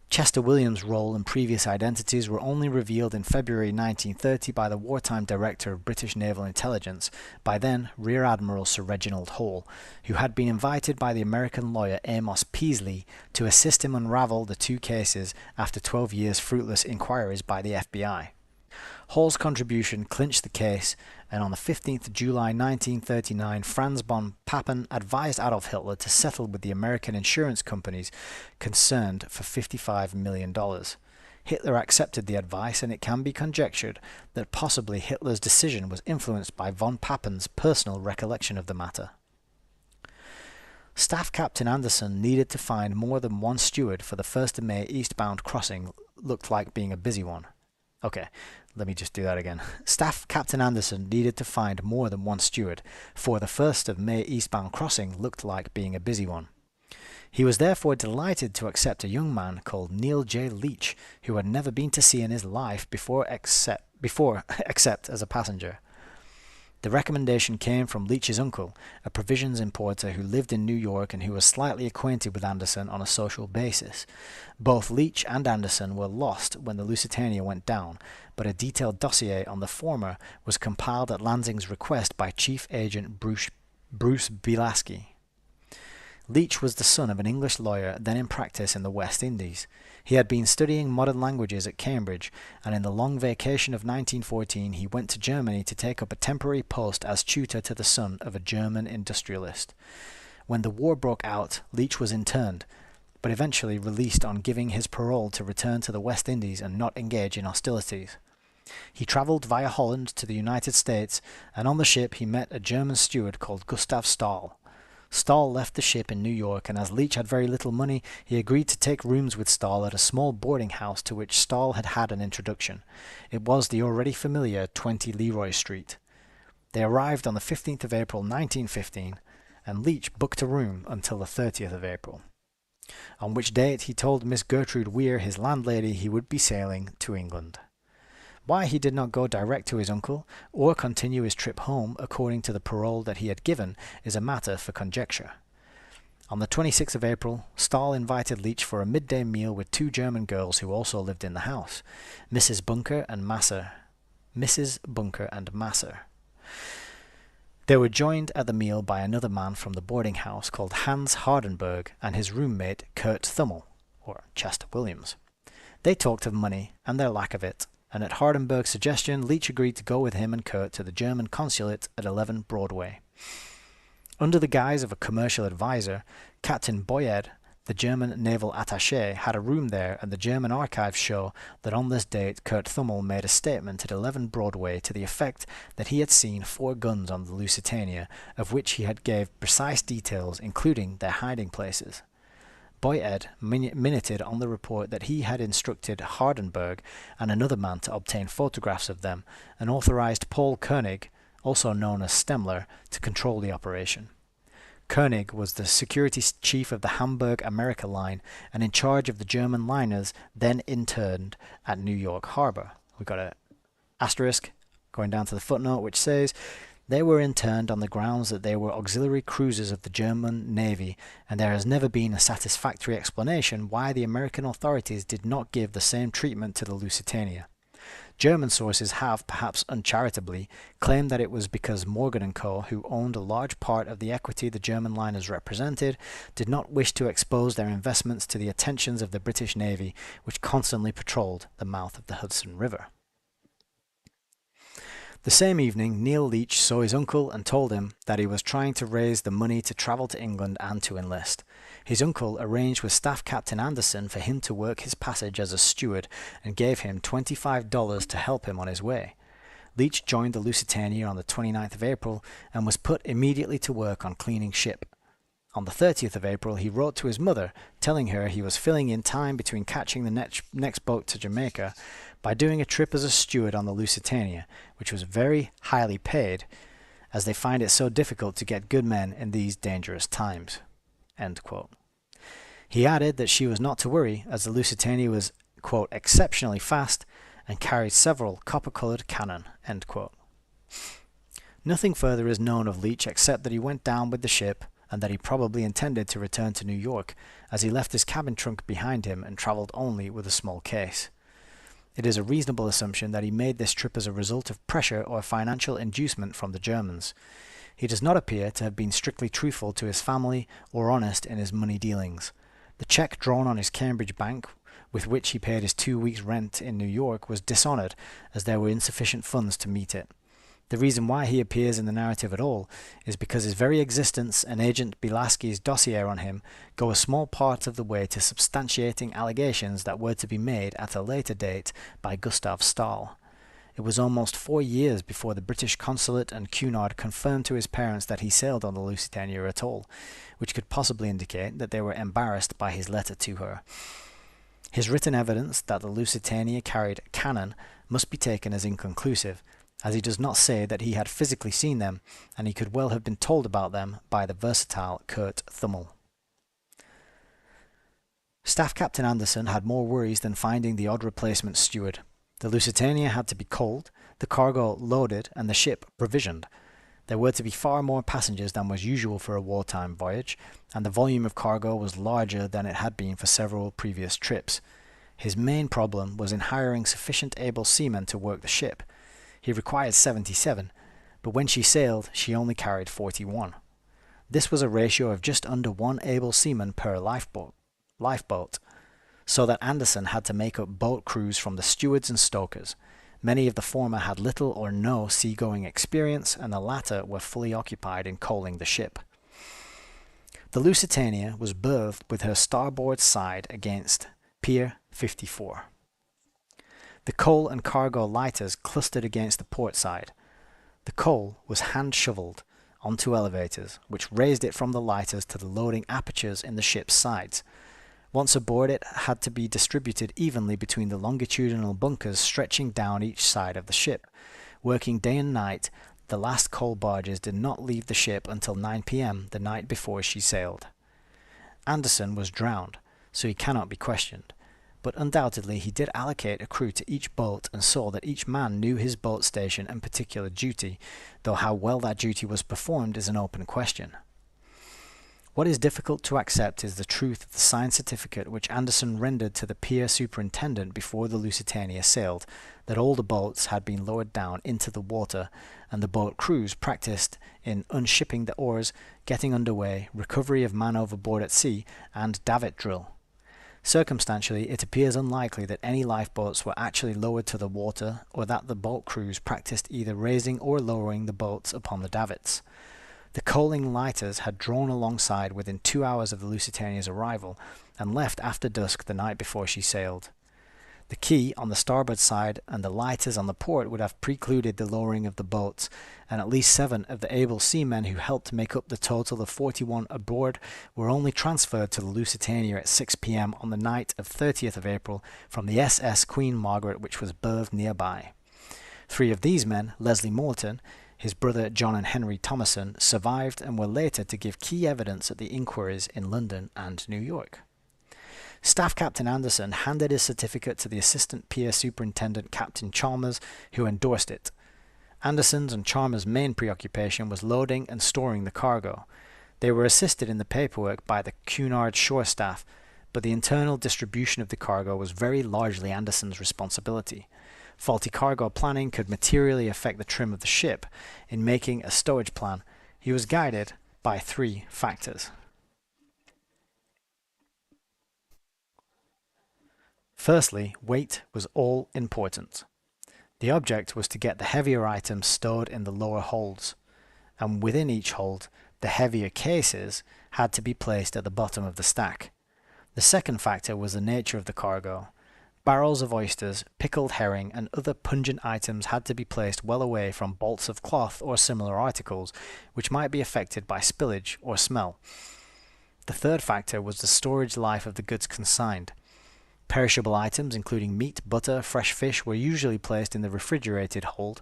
Chester Williams' role and previous identities were only revealed in February 1930 by the wartime director of British Naval Intelligence, by then Rear Admiral Sir Reginald Hall, who had been invited by the American lawyer Amos Peasley to assist him unravel the 2 cases after 12 years' fruitless inquiries by the FBI. Hall's contribution clinched the case, and on the 15th of July 1939, Franz von Papen advised Adolf Hitler to settle with the American insurance companies concerned for $55 million. Hitler accepted the advice, and it can be conjectured that possibly Hitler's decision was influenced by von Papen's personal recollection of the matter. Staff Captain Anderson needed to find more than one steward for the 1st of May eastbound crossing looked like being a busy one. Okay, let me just do that again. Staff Captain Anderson needed to find more than one steward, for the 1st of May eastbound crossing looked like being a busy one. He was therefore delighted to accept a young man called Neil J. Leach, who had never been to sea in his life before except as a passenger. The recommendation came from Leach's uncle, a provisions importer who lived in New York and who was slightly acquainted with Anderson on a social basis. Both Leach and Anderson were lost when the Lusitania went down, but a detailed dossier on the former was compiled at Lansing's request by Chief Agent Bruce Bielaski. Leach was the son of an English lawyer then in practice in the West Indies. He had been studying modern languages at Cambridge, and in the long vacation of 1914 he went to Germany to take up a temporary post as tutor to the son of a German industrialist. When the war broke out, Leach was interned, but eventually released on giving his parole to return to the West Indies and not engage in hostilities. He travelled via Holland to the United States, and on the ship he met a German steward called Gustav Stahl. Stahl left the ship in New York, and as Leach had very little money, he agreed to take rooms with Stahl at a small boarding house to which Stahl had had an introduction. It was the already familiar 20 Leroy Street. They arrived on the 15th of April 1915, and Leach booked a room until the 30th of April, on which date he told Miss Gertrude Weir, his landlady, he would be sailing to England. Why he did not go direct to his uncle, or continue his trip home according to the parole that he had given, is a matter for conjecture. On the 26th of April, Stahl invited Leach for a midday meal with 2 German girls who also lived in the house, Mrs. Bunker and Masser. They were joined at the meal by another man from the boarding house called Hans Hardenberg and his roommate Kurt Thummel, or Chester Williams. They talked of money and their lack of it, and at Hardenberg's suggestion, Leach agreed to go with him and Kurt to the German consulate at 11 Broadway. Under the guise of a commercial advisor, Captain Boyed, the German naval attaché, had a room there, and the German archives show that on this date Kurt Thummel made a statement at 11 Broadway to the effect that he had seen 4 guns on the Lusitania, of which he had gave precise details, including their hiding places. Boyed minuted on the report that he had instructed Hardenberg and another man to obtain photographs of them, and authorized Paul Koenig, also known as Stemmler, to control the operation. Koenig was the security chief of the Hamburg America line and in charge of the German liners then interned at New York Harbor. We've got an asterisk going down to the footnote which says they were interned on the grounds that they were auxiliary cruisers of the German Navy, and there has never been a satisfactory explanation why the American authorities did not give the same treatment to the Lusitania. German sources have, perhaps uncharitably, claimed that it was because Morgan & Co., who owned a large part of the equity the German liners represented, did not wish to expose their investments to the attentions of the British Navy, which constantly patrolled the mouth of the Hudson River. The same evening, Neil Leach saw his uncle and told him that he was trying to raise the money to travel to England and to enlist. His uncle arranged with Staff Captain Anderson for him to work his passage as a steward and gave him $25 to help him on his way. Leach joined the Lusitania on the 29th of April and was put immediately to work on cleaning ship. On the 30th of April, he wrote to his mother, telling her he was filling in time between catching the next boat to Jamaica by doing a trip as a steward on the Lusitania, which was very highly paid, as they find it so difficult to get good men in these dangerous times." End quote. He added that she was not to worry, as the Lusitania was, quote, "exceptionally fast and carried several copper-coloured cannon." End quote. Nothing further is known of Leach except that he went down with the ship and that he probably intended to return to New York, as he left his cabin trunk behind him and travelled only with a small case. It is a reasonable assumption that he made this trip as a result of pressure or financial inducement from the Germans. He does not appear to have been strictly truthful to his family or honest in his money dealings. The cheque drawn on his Cambridge bank, with which he paid his 2 weeks' rent in New York, was dishonoured, as there were insufficient funds to meet it. The reason why he appears in the narrative at all is because his very existence and Agent Bilaski's dossier on him go a small part of the way to substantiating allegations that were to be made at a later date by Gustav Stahl. It was almost 4 years before the British consulate and Cunard confirmed to his parents that he sailed on the Lusitania at all, which could possibly indicate that they were embarrassed by his letter to her. His written evidence that the Lusitania carried cannon must be taken as inconclusive, as he does not say that he had physically seen them, and he could well have been told about them by the versatile Kurt Thummel. Staff Captain Anderson had more worries than finding the odd replacement steward. The Lusitania had to be coaled, the cargo loaded, and the ship provisioned. There were to be far more passengers than was usual for a wartime voyage, and the volume of cargo was larger than it had been for several previous trips. His main problem was in hiring sufficient able seamen to work the ship. He required 77, but when she sailed, she only carried 41. This was a ratio of just under one able seaman per lifeboat, so that Anderson had to make up boat crews from the stewards and stokers. Many of the former had little or no seagoing experience, and the latter were fully occupied in coaling the ship. The Lusitania was berthed with her starboard side against Pier 54. The coal and cargo lighters clustered against the port side. The coal was hand-shoveled onto elevators, which raised it from the lighters to the loading apertures in the ship's sides. Once aboard, it had to be distributed evenly between the longitudinal bunkers stretching down each side of the ship. Working day and night, the last coal barges did not leave the ship until 9 p.m. the night before she sailed. Anderson was drowned, so he cannot be questioned, but undoubtedly he did allocate a crew to each boat and saw that each man knew his boat station and particular duty, though how well that duty was performed is an open question. What is difficult to accept is the truth of the signed certificate which Anderson rendered to the pier superintendent before the Lusitania sailed, that all the boats had been lowered down into the water, and the boat crews practiced in unshipping the oars, getting under way, recovery of man overboard at sea, and davit drill. Circumstantially, it appears unlikely that any lifeboats were actually lowered to the water, or that the boat crews practiced either raising or lowering the boats upon the davits. The coaling lighters had drawn alongside within 2 hours of the Lusitania's arrival, and left after dusk the night before she sailed. The quay on the starboard side and the lighters on the port would have precluded the lowering of the boats, and at least 7 of the able seamen who helped make up the total of 41 aboard were only transferred to the Lusitania at 6 p.m. on the night of 30th of April from the SS Queen Margaret, which was berthed nearby. 3 of these men, Leslie Morton, his brother John and Henry Thomason, survived and were later to give key evidence at the inquiries in London and New York. Staff Captain Anderson handed his certificate to the Assistant Pier Superintendent Captain Chalmers, who endorsed it. Anderson's and Chalmers' main preoccupation was loading and storing the cargo. They were assisted in the paperwork by the Cunard shore staff, but the internal distribution of the cargo was very largely Anderson's responsibility. Faulty cargo planning could materially affect the trim of the ship. In making a stowage plan, he was guided by 3 factors. Firstly, weight was all important. The object was to get the heavier items stowed in the lower holds, and within each hold, the heavier cases had to be placed at the bottom of the stack. The second factor was the nature of the cargo. Barrels of oysters, pickled herring, and other pungent items had to be placed well away from bolts of cloth or similar articles, which might be affected by spillage or smell. The third factor was the storage life of the goods consigned. Perishable items, including meat, butter, fresh fish, were usually placed in the refrigerated hold,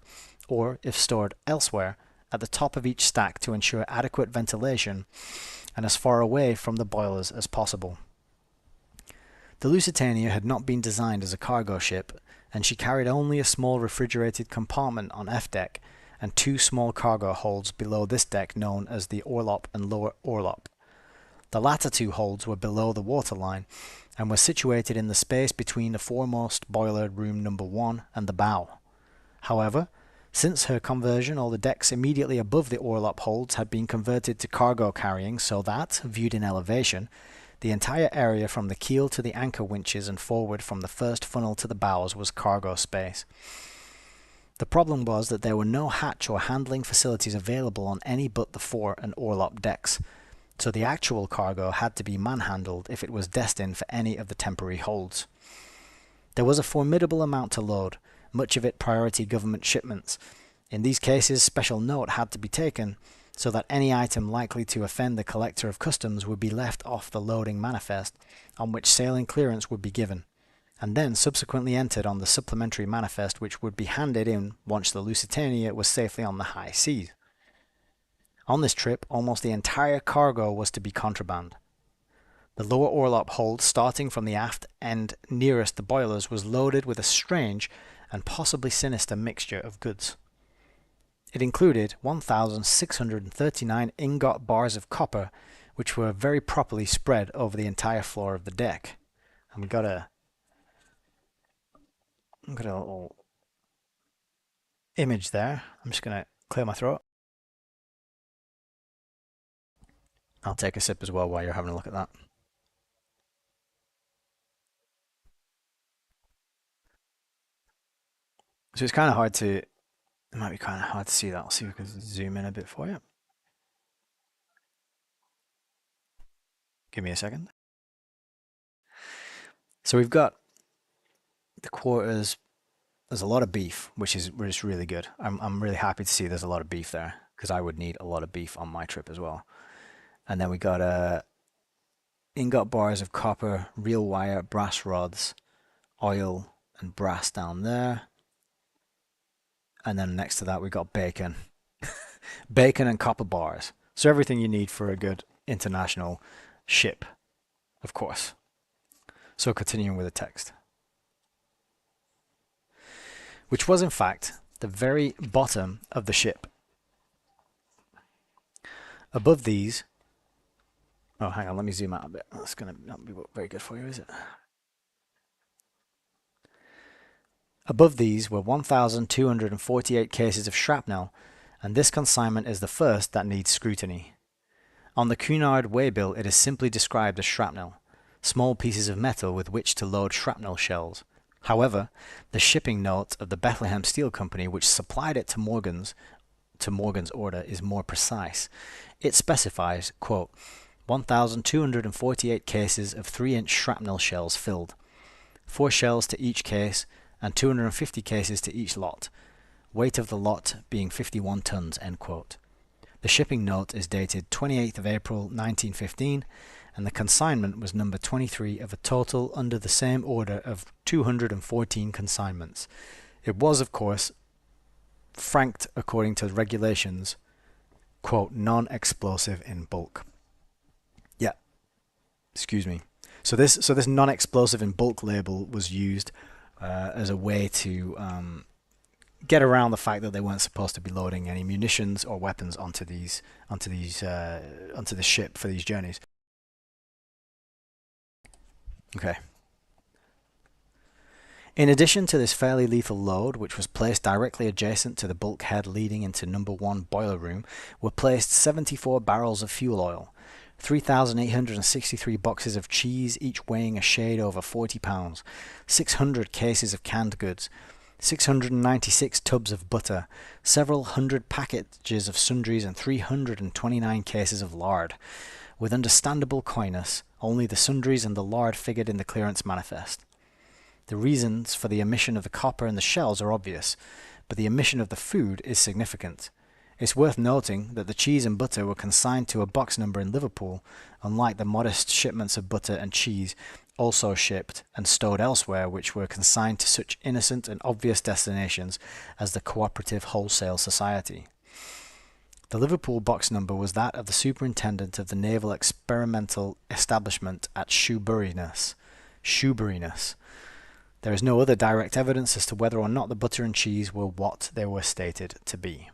or, if stored elsewhere, at the top of each stack to ensure adequate ventilation and as far away from the boilers as possible. The Lusitania had not been designed as a cargo ship, and she carried only a small refrigerated compartment on F deck and 2 small cargo holds below this deck known as the orlop and lower orlop. The latter 2 holds were below the waterline and were situated in the space between the foremost boiler room number 1 and the bow. However, since her conversion, all the decks immediately above the orlop holds had been converted to cargo carrying so that, viewed in elevation, the entire area from the keel to the anchor winches and forward from the first funnel to the bows was cargo space. The problem was that there were no hatch or handling facilities available on any but the fore and orlop decks, so the actual cargo had to be manhandled if it was destined for any of the temporary holds. There was a formidable amount to load, much of it priority government shipments. In these cases, special note had to be taken so that any item likely to offend the collector of customs would be left off the loading manifest, on which sailing clearance would be given, and then subsequently entered on the supplementary manifest which would be handed in once the Lusitania was safely on the high seas. On this trip, almost the entire cargo was to be contraband. The lower orlop hold, starting from the aft end nearest the boilers, was loaded with a strange and possibly sinister mixture of goods. It included 1,639 ingot bars of copper, which were very properly spread over the entire floor of the deck. And we got a little image there. I'm just going to clear my throat. I'll take a sip as well while you're having a look at that. So it's kind of hard to, it might be kind of hard to see that. I'll see if we can zoom in a bit for you. Give me a second. So we've got the quarters. There's a lot of beef, which is really good. I'm really happy to see there's a lot of beef there because I would need a lot of beef on my trip as well. And then we got ingot bars of copper, reel wire, brass rods, oil, and brass down there. And then next to that we got bacon. Bacon and copper bars. So everything you need for a good international ship, of course. So continuing with the text. Which was in fact the very bottom of the ship. Above these, oh hang on, let me zoom out a bit. That's going to not be very good for you, is it? Above these were 1,248 cases of shrapnel, and this consignment is the first that needs scrutiny. On the Cunard waybill it is simply described as shrapnel, small pieces of metal with which to load shrapnel shells. However, the shipping note of the Bethlehem Steel Company, which supplied it to Morgan's order, is more precise. It specifies, quote, 1,248 cases of 3-inch shrapnel shells filled, 4 shells to each case, and 250 cases to each lot, weight of the lot being 51 tons, end quote. The shipping note is dated 28th of April 1915, and the consignment was number 23 of a total under the same order of 214 consignments. It was, of course, franked according to regulations, quote, non-explosive in bulk. Yeah, excuse me. So this non-explosive in bulk label was used as a way to get around the fact that they weren't supposed to be loading any munitions or weapons onto the ship for these journeys. Okay. In addition to this fairly lethal load, which was placed directly adjacent to the bulkhead leading into number 1 boiler room, were placed 74 barrels of fuel oil, 3,863 boxes of cheese, each weighing a shade over 40 pounds, 600 cases of canned goods, 696 tubs of butter, several hundred packages of sundries, and 329 cases of lard. With understandable coyness, only the sundries and the lard figured in the clearance manifest. The reasons for the omission of the copper and the shells are obvious, but the omission of the food is significant. It's worth noting that the cheese and butter were consigned to a box number in Liverpool, unlike the modest shipments of butter and cheese also shipped and stowed elsewhere, which were consigned to such innocent and obvious destinations as the Cooperative Wholesale Society. The Liverpool box number was that of the superintendent of the Naval Experimental Establishment at Shoeburyness. There is no other direct evidence as to whether or not the butter and cheese were what they were stated to be.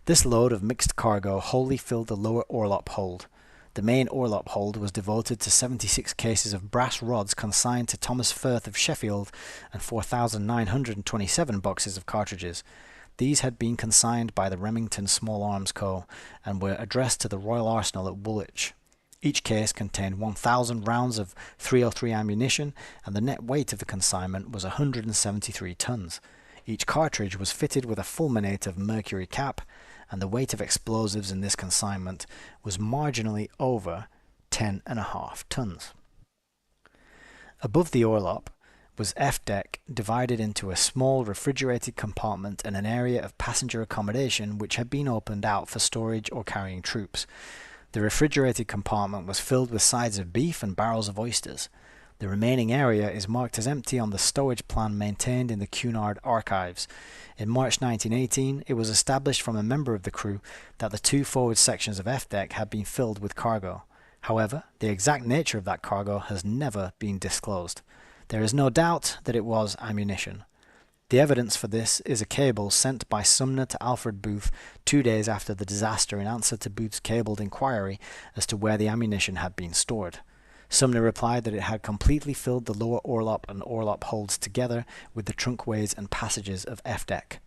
This load of mixed cargo wholly filled the lower orlop hold. The main orlop hold was devoted to 76 cases of brass rods consigned to Thomas Firth of Sheffield and 4,927 boxes of cartridges. These had been consigned by the Remington Small Arms Co. and were addressed to the Royal Arsenal at Woolwich. Each case contained 1,000 rounds of .303 ammunition, and the net weight of the consignment was 173 tons. Each cartridge was fitted with a fulminate of mercury cap, and the weight of explosives in this consignment was marginally over 10.5 tons. Above the orlop was F-deck, divided into a small refrigerated compartment and an area of passenger accommodation which had been opened out for storage or carrying troops. The refrigerated compartment was filled with sides of beef and barrels of oysters. The remaining area is marked as empty on the stowage plan maintained in the Cunard archives. In March 1918, it was established from a member of the crew that the 2 forward sections of F-deck had been filled with cargo. However, the exact nature of that cargo has never been disclosed. There is no doubt that it was ammunition. The evidence for this is a cable sent by Sumner to Alfred Booth 2 days after the disaster in answer to Booth's cabled inquiry as to where the ammunition had been stored. Sumner replied that it had completely filled the lower orlop and orlop holds together with the trunkways and passages of F-deck.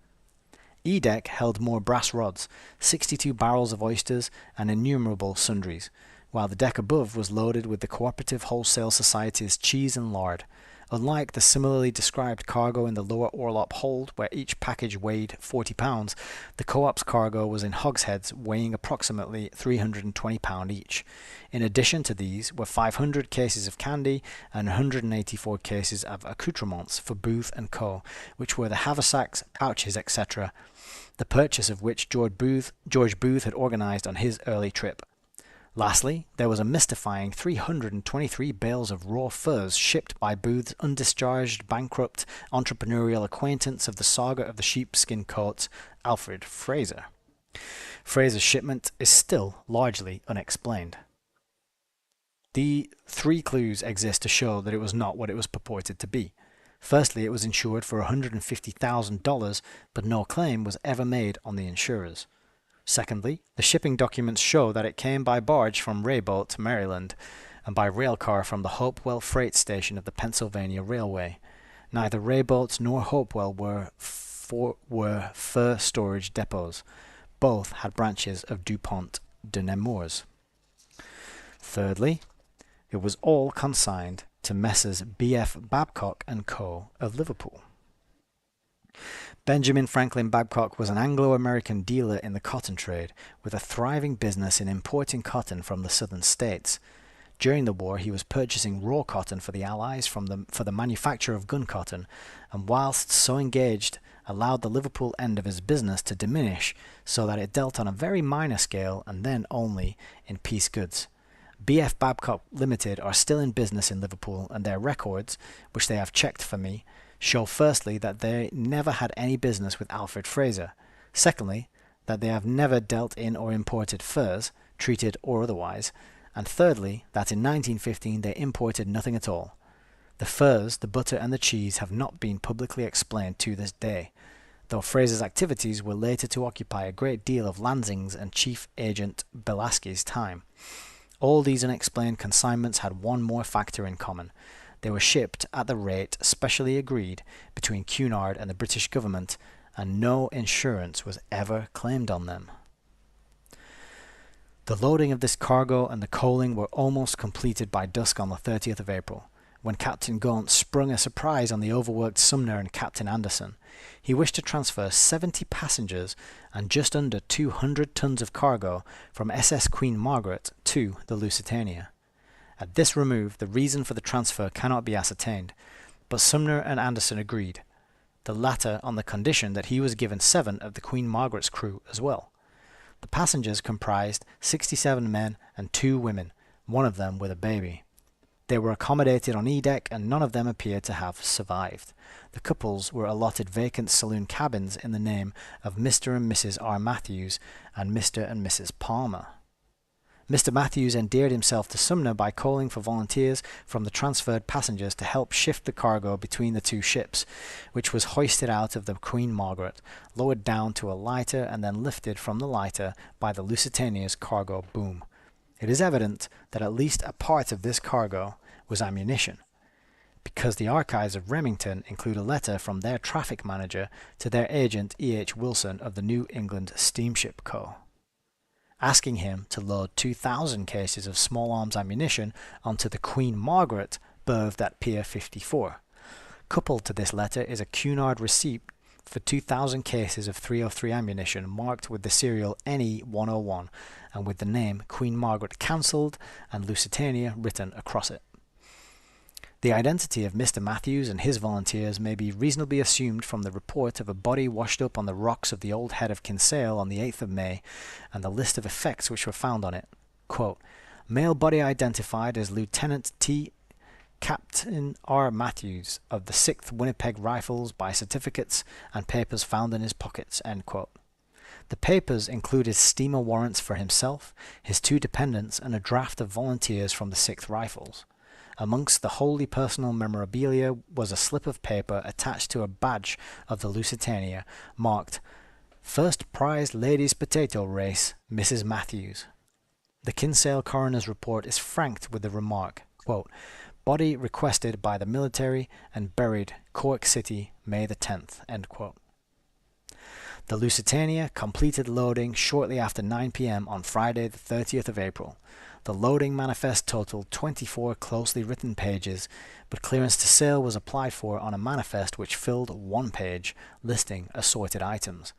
E-deck held more brass rods, 62 barrels of oysters, and innumerable sundries, while the deck above was loaded with the Cooperative Wholesale Society's cheese and lard. Unlike the similarly described cargo in the lower orlop hold, where each package weighed 40 pounds, the co-op's cargo was in hogsheads weighing approximately 320 pounds each. In addition to these were 500 cases of candy and 184 cases of accoutrements for Booth and Co., which were the haversacks, pouches, etc., the purchase of which George Booth had organised on his early trip. Lastly, there was a mystifying 323 bales of raw furs shipped by Booth's undischarged, bankrupt, entrepreneurial acquaintance of the saga of the sheepskin coats, Alfred Fraser. Fraser's shipment is still largely unexplained. The 3 clues exist to show that it was not what it was purported to be. Firstly, it was insured for $150,000, but no claim was ever made on the insurers. Secondly, the shipping documents show that it came by barge from Rayboat to Maryland and by railcar from the Hopewell freight station of the Pennsylvania Railway. Neither Rayboat nor Hopewell were fur storage depots. Both had branches of DuPont de Nemours. Thirdly, it was all consigned to Messrs. B.F. Babcock and Co. of Liverpool. Benjamin Franklin Babcock was an Anglo-American dealer in the cotton trade, with a thriving business in importing cotton from the southern states. During the war, he was purchasing raw cotton for the Allies for the manufacture of gun cotton, and whilst so engaged, allowed the Liverpool end of his business to diminish so that it dealt on a very minor scale and then only in piece goods. B.F. Babcock Limited are still in business in Liverpool, and their records, which they have checked for me, show firstly that they never had any business with Alfred Fraser, secondly, that they have never dealt in or imported furs, treated or otherwise, and thirdly, that in 1915 they imported nothing at all. The furs, the butter and the cheese have not been publicly explained to this day, though Fraser's activities were later to occupy a great deal of Lansing's and Chief Agent Belasky's time. All these unexplained consignments had one more factor in common. They were shipped at the rate specially agreed between Cunard and the British government, and no insurance was ever claimed on them. The loading of this cargo and the coaling were almost completed by dusk on the 30th of April, when Captain Gaunt sprung a surprise on the overworked Sumner and Captain Anderson. He wished to transfer 70 passengers and just under 200 tons of cargo from SS Queen Margaret to the Lusitania. At this remove, the reason for the transfer cannot be ascertained, but Sumner and Anderson agreed, the latter on the condition that he was given 7 of the Queen Margaret's crew as well. The passengers comprised 67 men and 2 women, one of them with a baby. They were accommodated on E-deck and none of them appeared to have survived. The couples were allotted vacant saloon cabins in the name of Mr. and Mrs. R. Matthews and Mr. and Mrs. Palmer. Mr. Matthews endeared himself to Sumner by calling for volunteers from the transferred passengers to help shift the cargo between the 2 ships, which was hoisted out of the Queen Margaret, lowered down to a lighter and then lifted from the lighter by the Lusitania's cargo boom. It is evident that at least a part of this cargo was ammunition, because the archives of Remington include a letter from their traffic manager to their agent E.H. Wilson of the New England Steamship Co., asking him to load 2,000 cases of small arms ammunition onto the Queen Margaret berthed at Pier 54. Coupled to this letter is a Cunard receipt for 2,000 cases of 303 ammunition marked with the serial NE-101 and with the name Queen Margaret cancelled and Lusitania written across it. The identity of Mr. Matthews and his volunteers may be reasonably assumed from the report of a body washed up on the rocks of the old head of Kinsale on the 8th of May, and the list of effects which were found on it. Quote, male body identified as Lieutenant T. Captain R. Matthews of the 6th Winnipeg Rifles by certificates and papers found in his pockets. End quote. The papers included steamer warrants for himself, his 2 dependents, and a draft of volunteers from the 6th Rifles. Amongst the wholly personal memorabilia was a slip of paper attached to a badge of the Lusitania, marked First Prize Ladies Potato Race, Mrs. Matthews. The Kinsale Coroner's report is franked with the remark, quote, body requested by the military and buried Cork City, May the 10th. End quote. The Lusitania completed loading shortly after 9 p.m. on Friday the 30th of April. The loading manifest totaled 24 closely written pages, but clearance to sail was applied for on a manifest which filled 1 page, listing assorted items.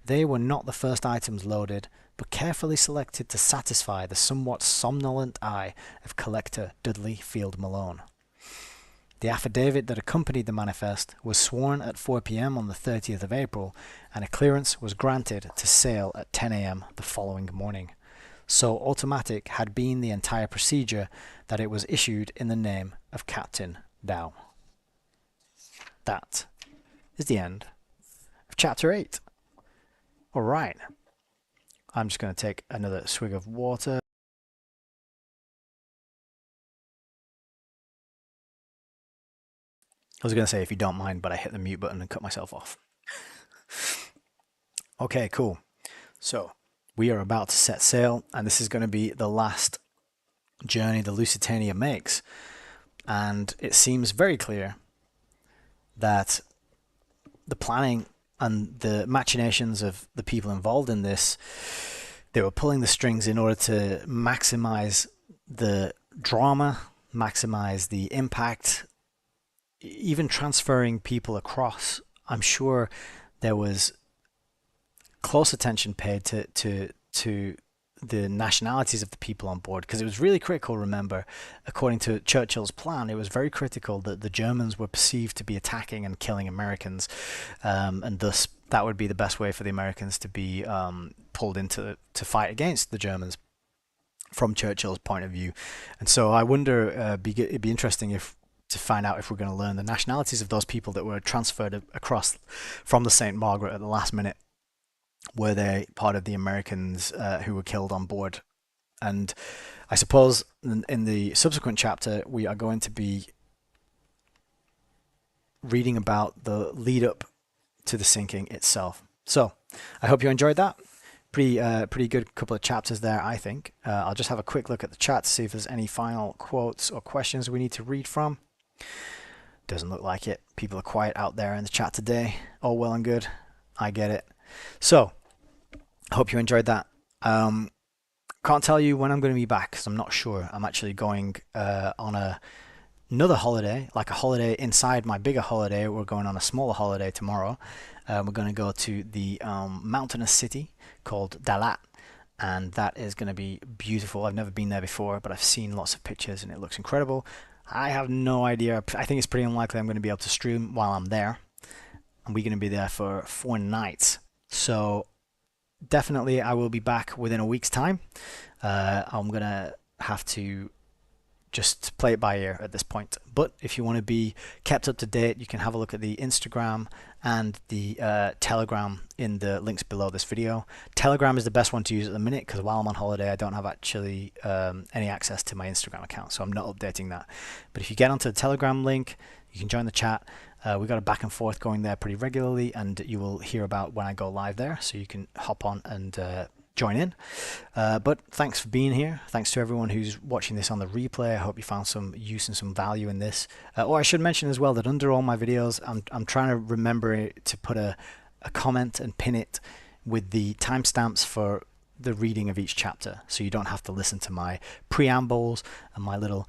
They were not the first items loaded, but carefully selected to satisfy the somewhat somnolent eye of collector Dudley Field Malone. The affidavit that accompanied the manifest was sworn at 4 p.m. on the 30th of April, and a clearance was granted to sail at 10 a.m. the following morning. So automatic had been the entire procedure that it was issued in the name of Captain Dow. That is the end of Chapter 8. Alright, I'm just going to take another swig of water. I was going to say if you don't mind, but I hit the mute button and cut myself off. Okay, cool. So, we are about to set sail, and this is going to be the last journey the Lusitania makes. And it seems very clear that the planning and the machinations of the people involved in this, they were pulling the strings in order to maximize the drama, maximize the impact, even transferring people across. I'm sure there was close attention paid to the nationalities of the people on board, because it was really critical. Remember, according to Churchill's plan, it was very critical that the Germans were perceived to be attacking and killing Americans, and thus that would be the best way for the Americans to be pulled into to fight against the Germans from Churchill's point of view. And so I wonder, it'd be interesting if to find out if we're going to learn the nationalities of those people that were transferred across from the St. Margaret at the last minute. Were they part of the Americans who were killed on board? And I suppose in the subsequent chapter, we are going to be reading about the lead up to the sinking itself. So I hope you enjoyed that. Pretty good couple of chapters there, I think. I'll just have a quick look at the chat to see if there's any final quotes or questions we need to read from. Doesn't look like it. People are quiet out there in the chat today. All well and good. I get it. So I hope you enjoyed that. Can't tell you when I'm going to be back because I'm not sure. I'm actually going on another holiday, like a holiday inside my bigger holiday. We're going on a smaller holiday tomorrow. We're going to go to the mountainous city called Dalat, and that is going to be beautiful. I've never been there before, but I've seen lots of pictures and it looks incredible. I have no idea. I think it's pretty unlikely I'm going to be able to stream while I'm there. And we're going to be there for 4 nights. So definitely I will be back within a week's time. I'm going to have to just play it by ear at this point. But if you want to be kept up to date, you can have a look at the Instagram and the Telegram in the links below this video. Telegram is the best one to use at the minute because while I'm on holiday, I don't have actually any access to my Instagram account, so I'm not updating that. But if you get onto the Telegram link, you can join the chat. We've got a back and forth going there pretty regularly, and you will hear about when I go live there, so you can hop on and join in. But thanks for being here. Thanks to everyone who's watching this on the replay. I hope you found some use and some value in this. Or I should mention as well that under all my videos, I'm trying to remember to put a comment and pin it with the timestamps for the reading of each chapter, so you don't have to listen to my preambles and my little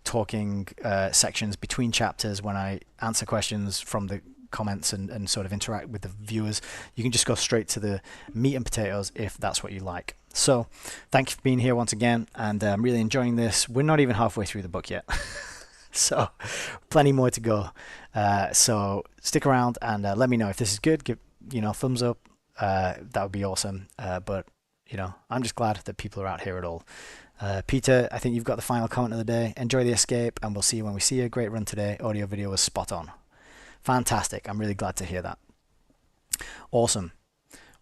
talking sections between chapters when I answer questions from the comments and sort of interact with the viewers. You can just go straight to the meat and potatoes if that's what you like. So thank you for being here once again, and I'm really enjoying this. We're not even halfway through the book yet. So plenty more to go. So stick around and let me know if this is good. Give thumbs up. That would be awesome. But I'm just glad that people are out here at all. Peter, I think you've got the final comment of the day. Enjoy the escape, and we'll see you when we see you. Great run today. Audio video was spot on. Fantastic. I'm really glad to hear that. Awesome.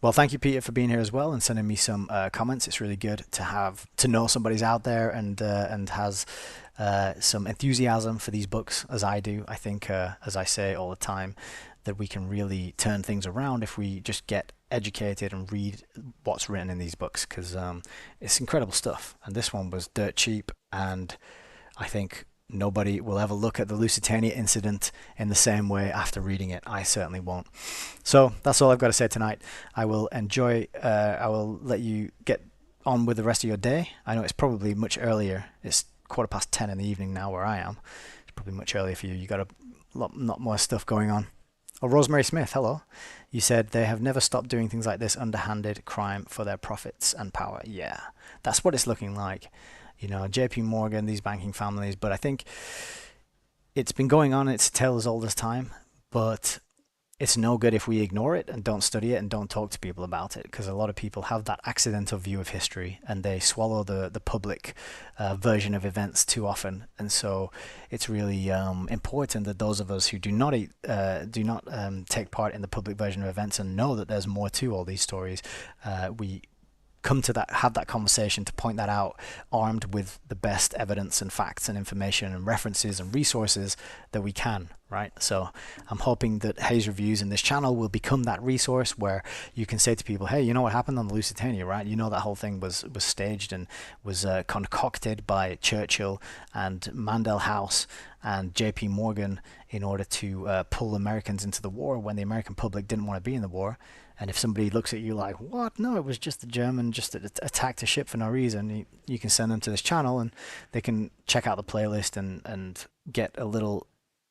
Well, thank you, Peter, for being here as well and sending me some comments. It's really good to know somebody's out there and has some enthusiasm for these books, as I do. I think, as I say all the time, that we can really turn things around if we just get educated and read what's written in these books, because it's incredible stuff. And this one was dirt cheap, and I think nobody will ever look at the Lusitania incident in the same way after reading it. I certainly won't. So that's all I've got to say tonight. I will let you get on with the rest of your day. I know it's probably much earlier. It's 10:15 in the evening now where I am. It's probably much earlier for you. You got a lot more stuff going on. Oh, Rosemary Smith, hello. You said they have never stopped doing things like this, underhanded crime for their profits and power. Yeah, that's what it's looking like. JP Morgan, these banking families, but I think it's been going on. It's a tale as old as time, but it's no good if we ignore it and don't study it and don't talk to people about it, because a lot of people have that accidental view of history and they swallow the public version of events too often. And so it's really important that those of us who do not take part in the public version of events and know that there's more to all these stories, we come to have that conversation to point that out, armed with the best evidence and facts and information and references and resources that we can, right? So I'm hoping that Hayes Reviews and this channel will become that resource where you can say to people, hey, you know what happened on the Lusitania, right? You know that whole thing was staged and was concocted by Churchill and Mandel House and JP Morgan in order to pull Americans into the war when the American public didn't want to be in the war. And if somebody looks at you like, what? No, it was just the German just attacked a ship for no reason. You can send them to this channel and they can check out the playlist and get a little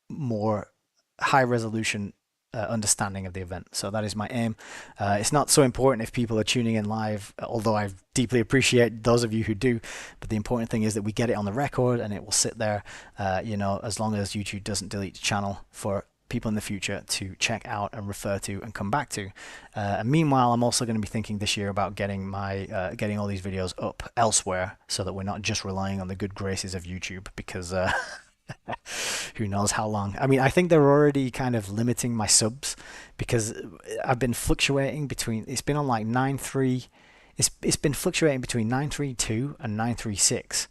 more high resolution understanding of the event. So that is my aim. It's not so important if people are tuning in live, although I deeply appreciate those of you who do. But the important thing is that we get it on the record and it will sit there, as long as YouTube doesn't delete the channel for people in the future to check out and refer to and come back to. And meanwhile, I'm also going to be thinking this year about getting getting all these videos up elsewhere so that we're not just relying on the good graces of YouTube, because Who knows how long? I mean, I think they're already kind of limiting my subs because I've been fluctuating between. It's been on like 9.3. It's been fluctuating between 9.32 and 9.36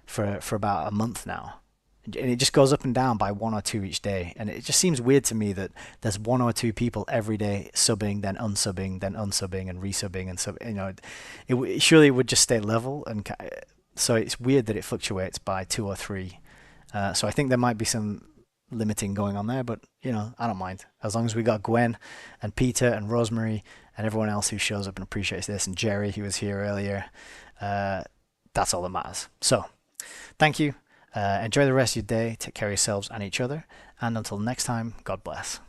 for about a month now. And it just goes up and down by one or two each day. And it just seems weird to me that there's one or two people every day subbing, then unsubbing, and resubbing, and sub. Surely it would just stay level. And so it's weird that it fluctuates by two or three. So I think there might be some limiting going on there, but I don't mind as long as we got Gwen and Peter and Rosemary and everyone else who shows up and appreciates this, and Jerry who was here earlier. That's all that matters. So thank you. Enjoy the rest of your day. Take care of yourselves and each other. And until next time, God bless.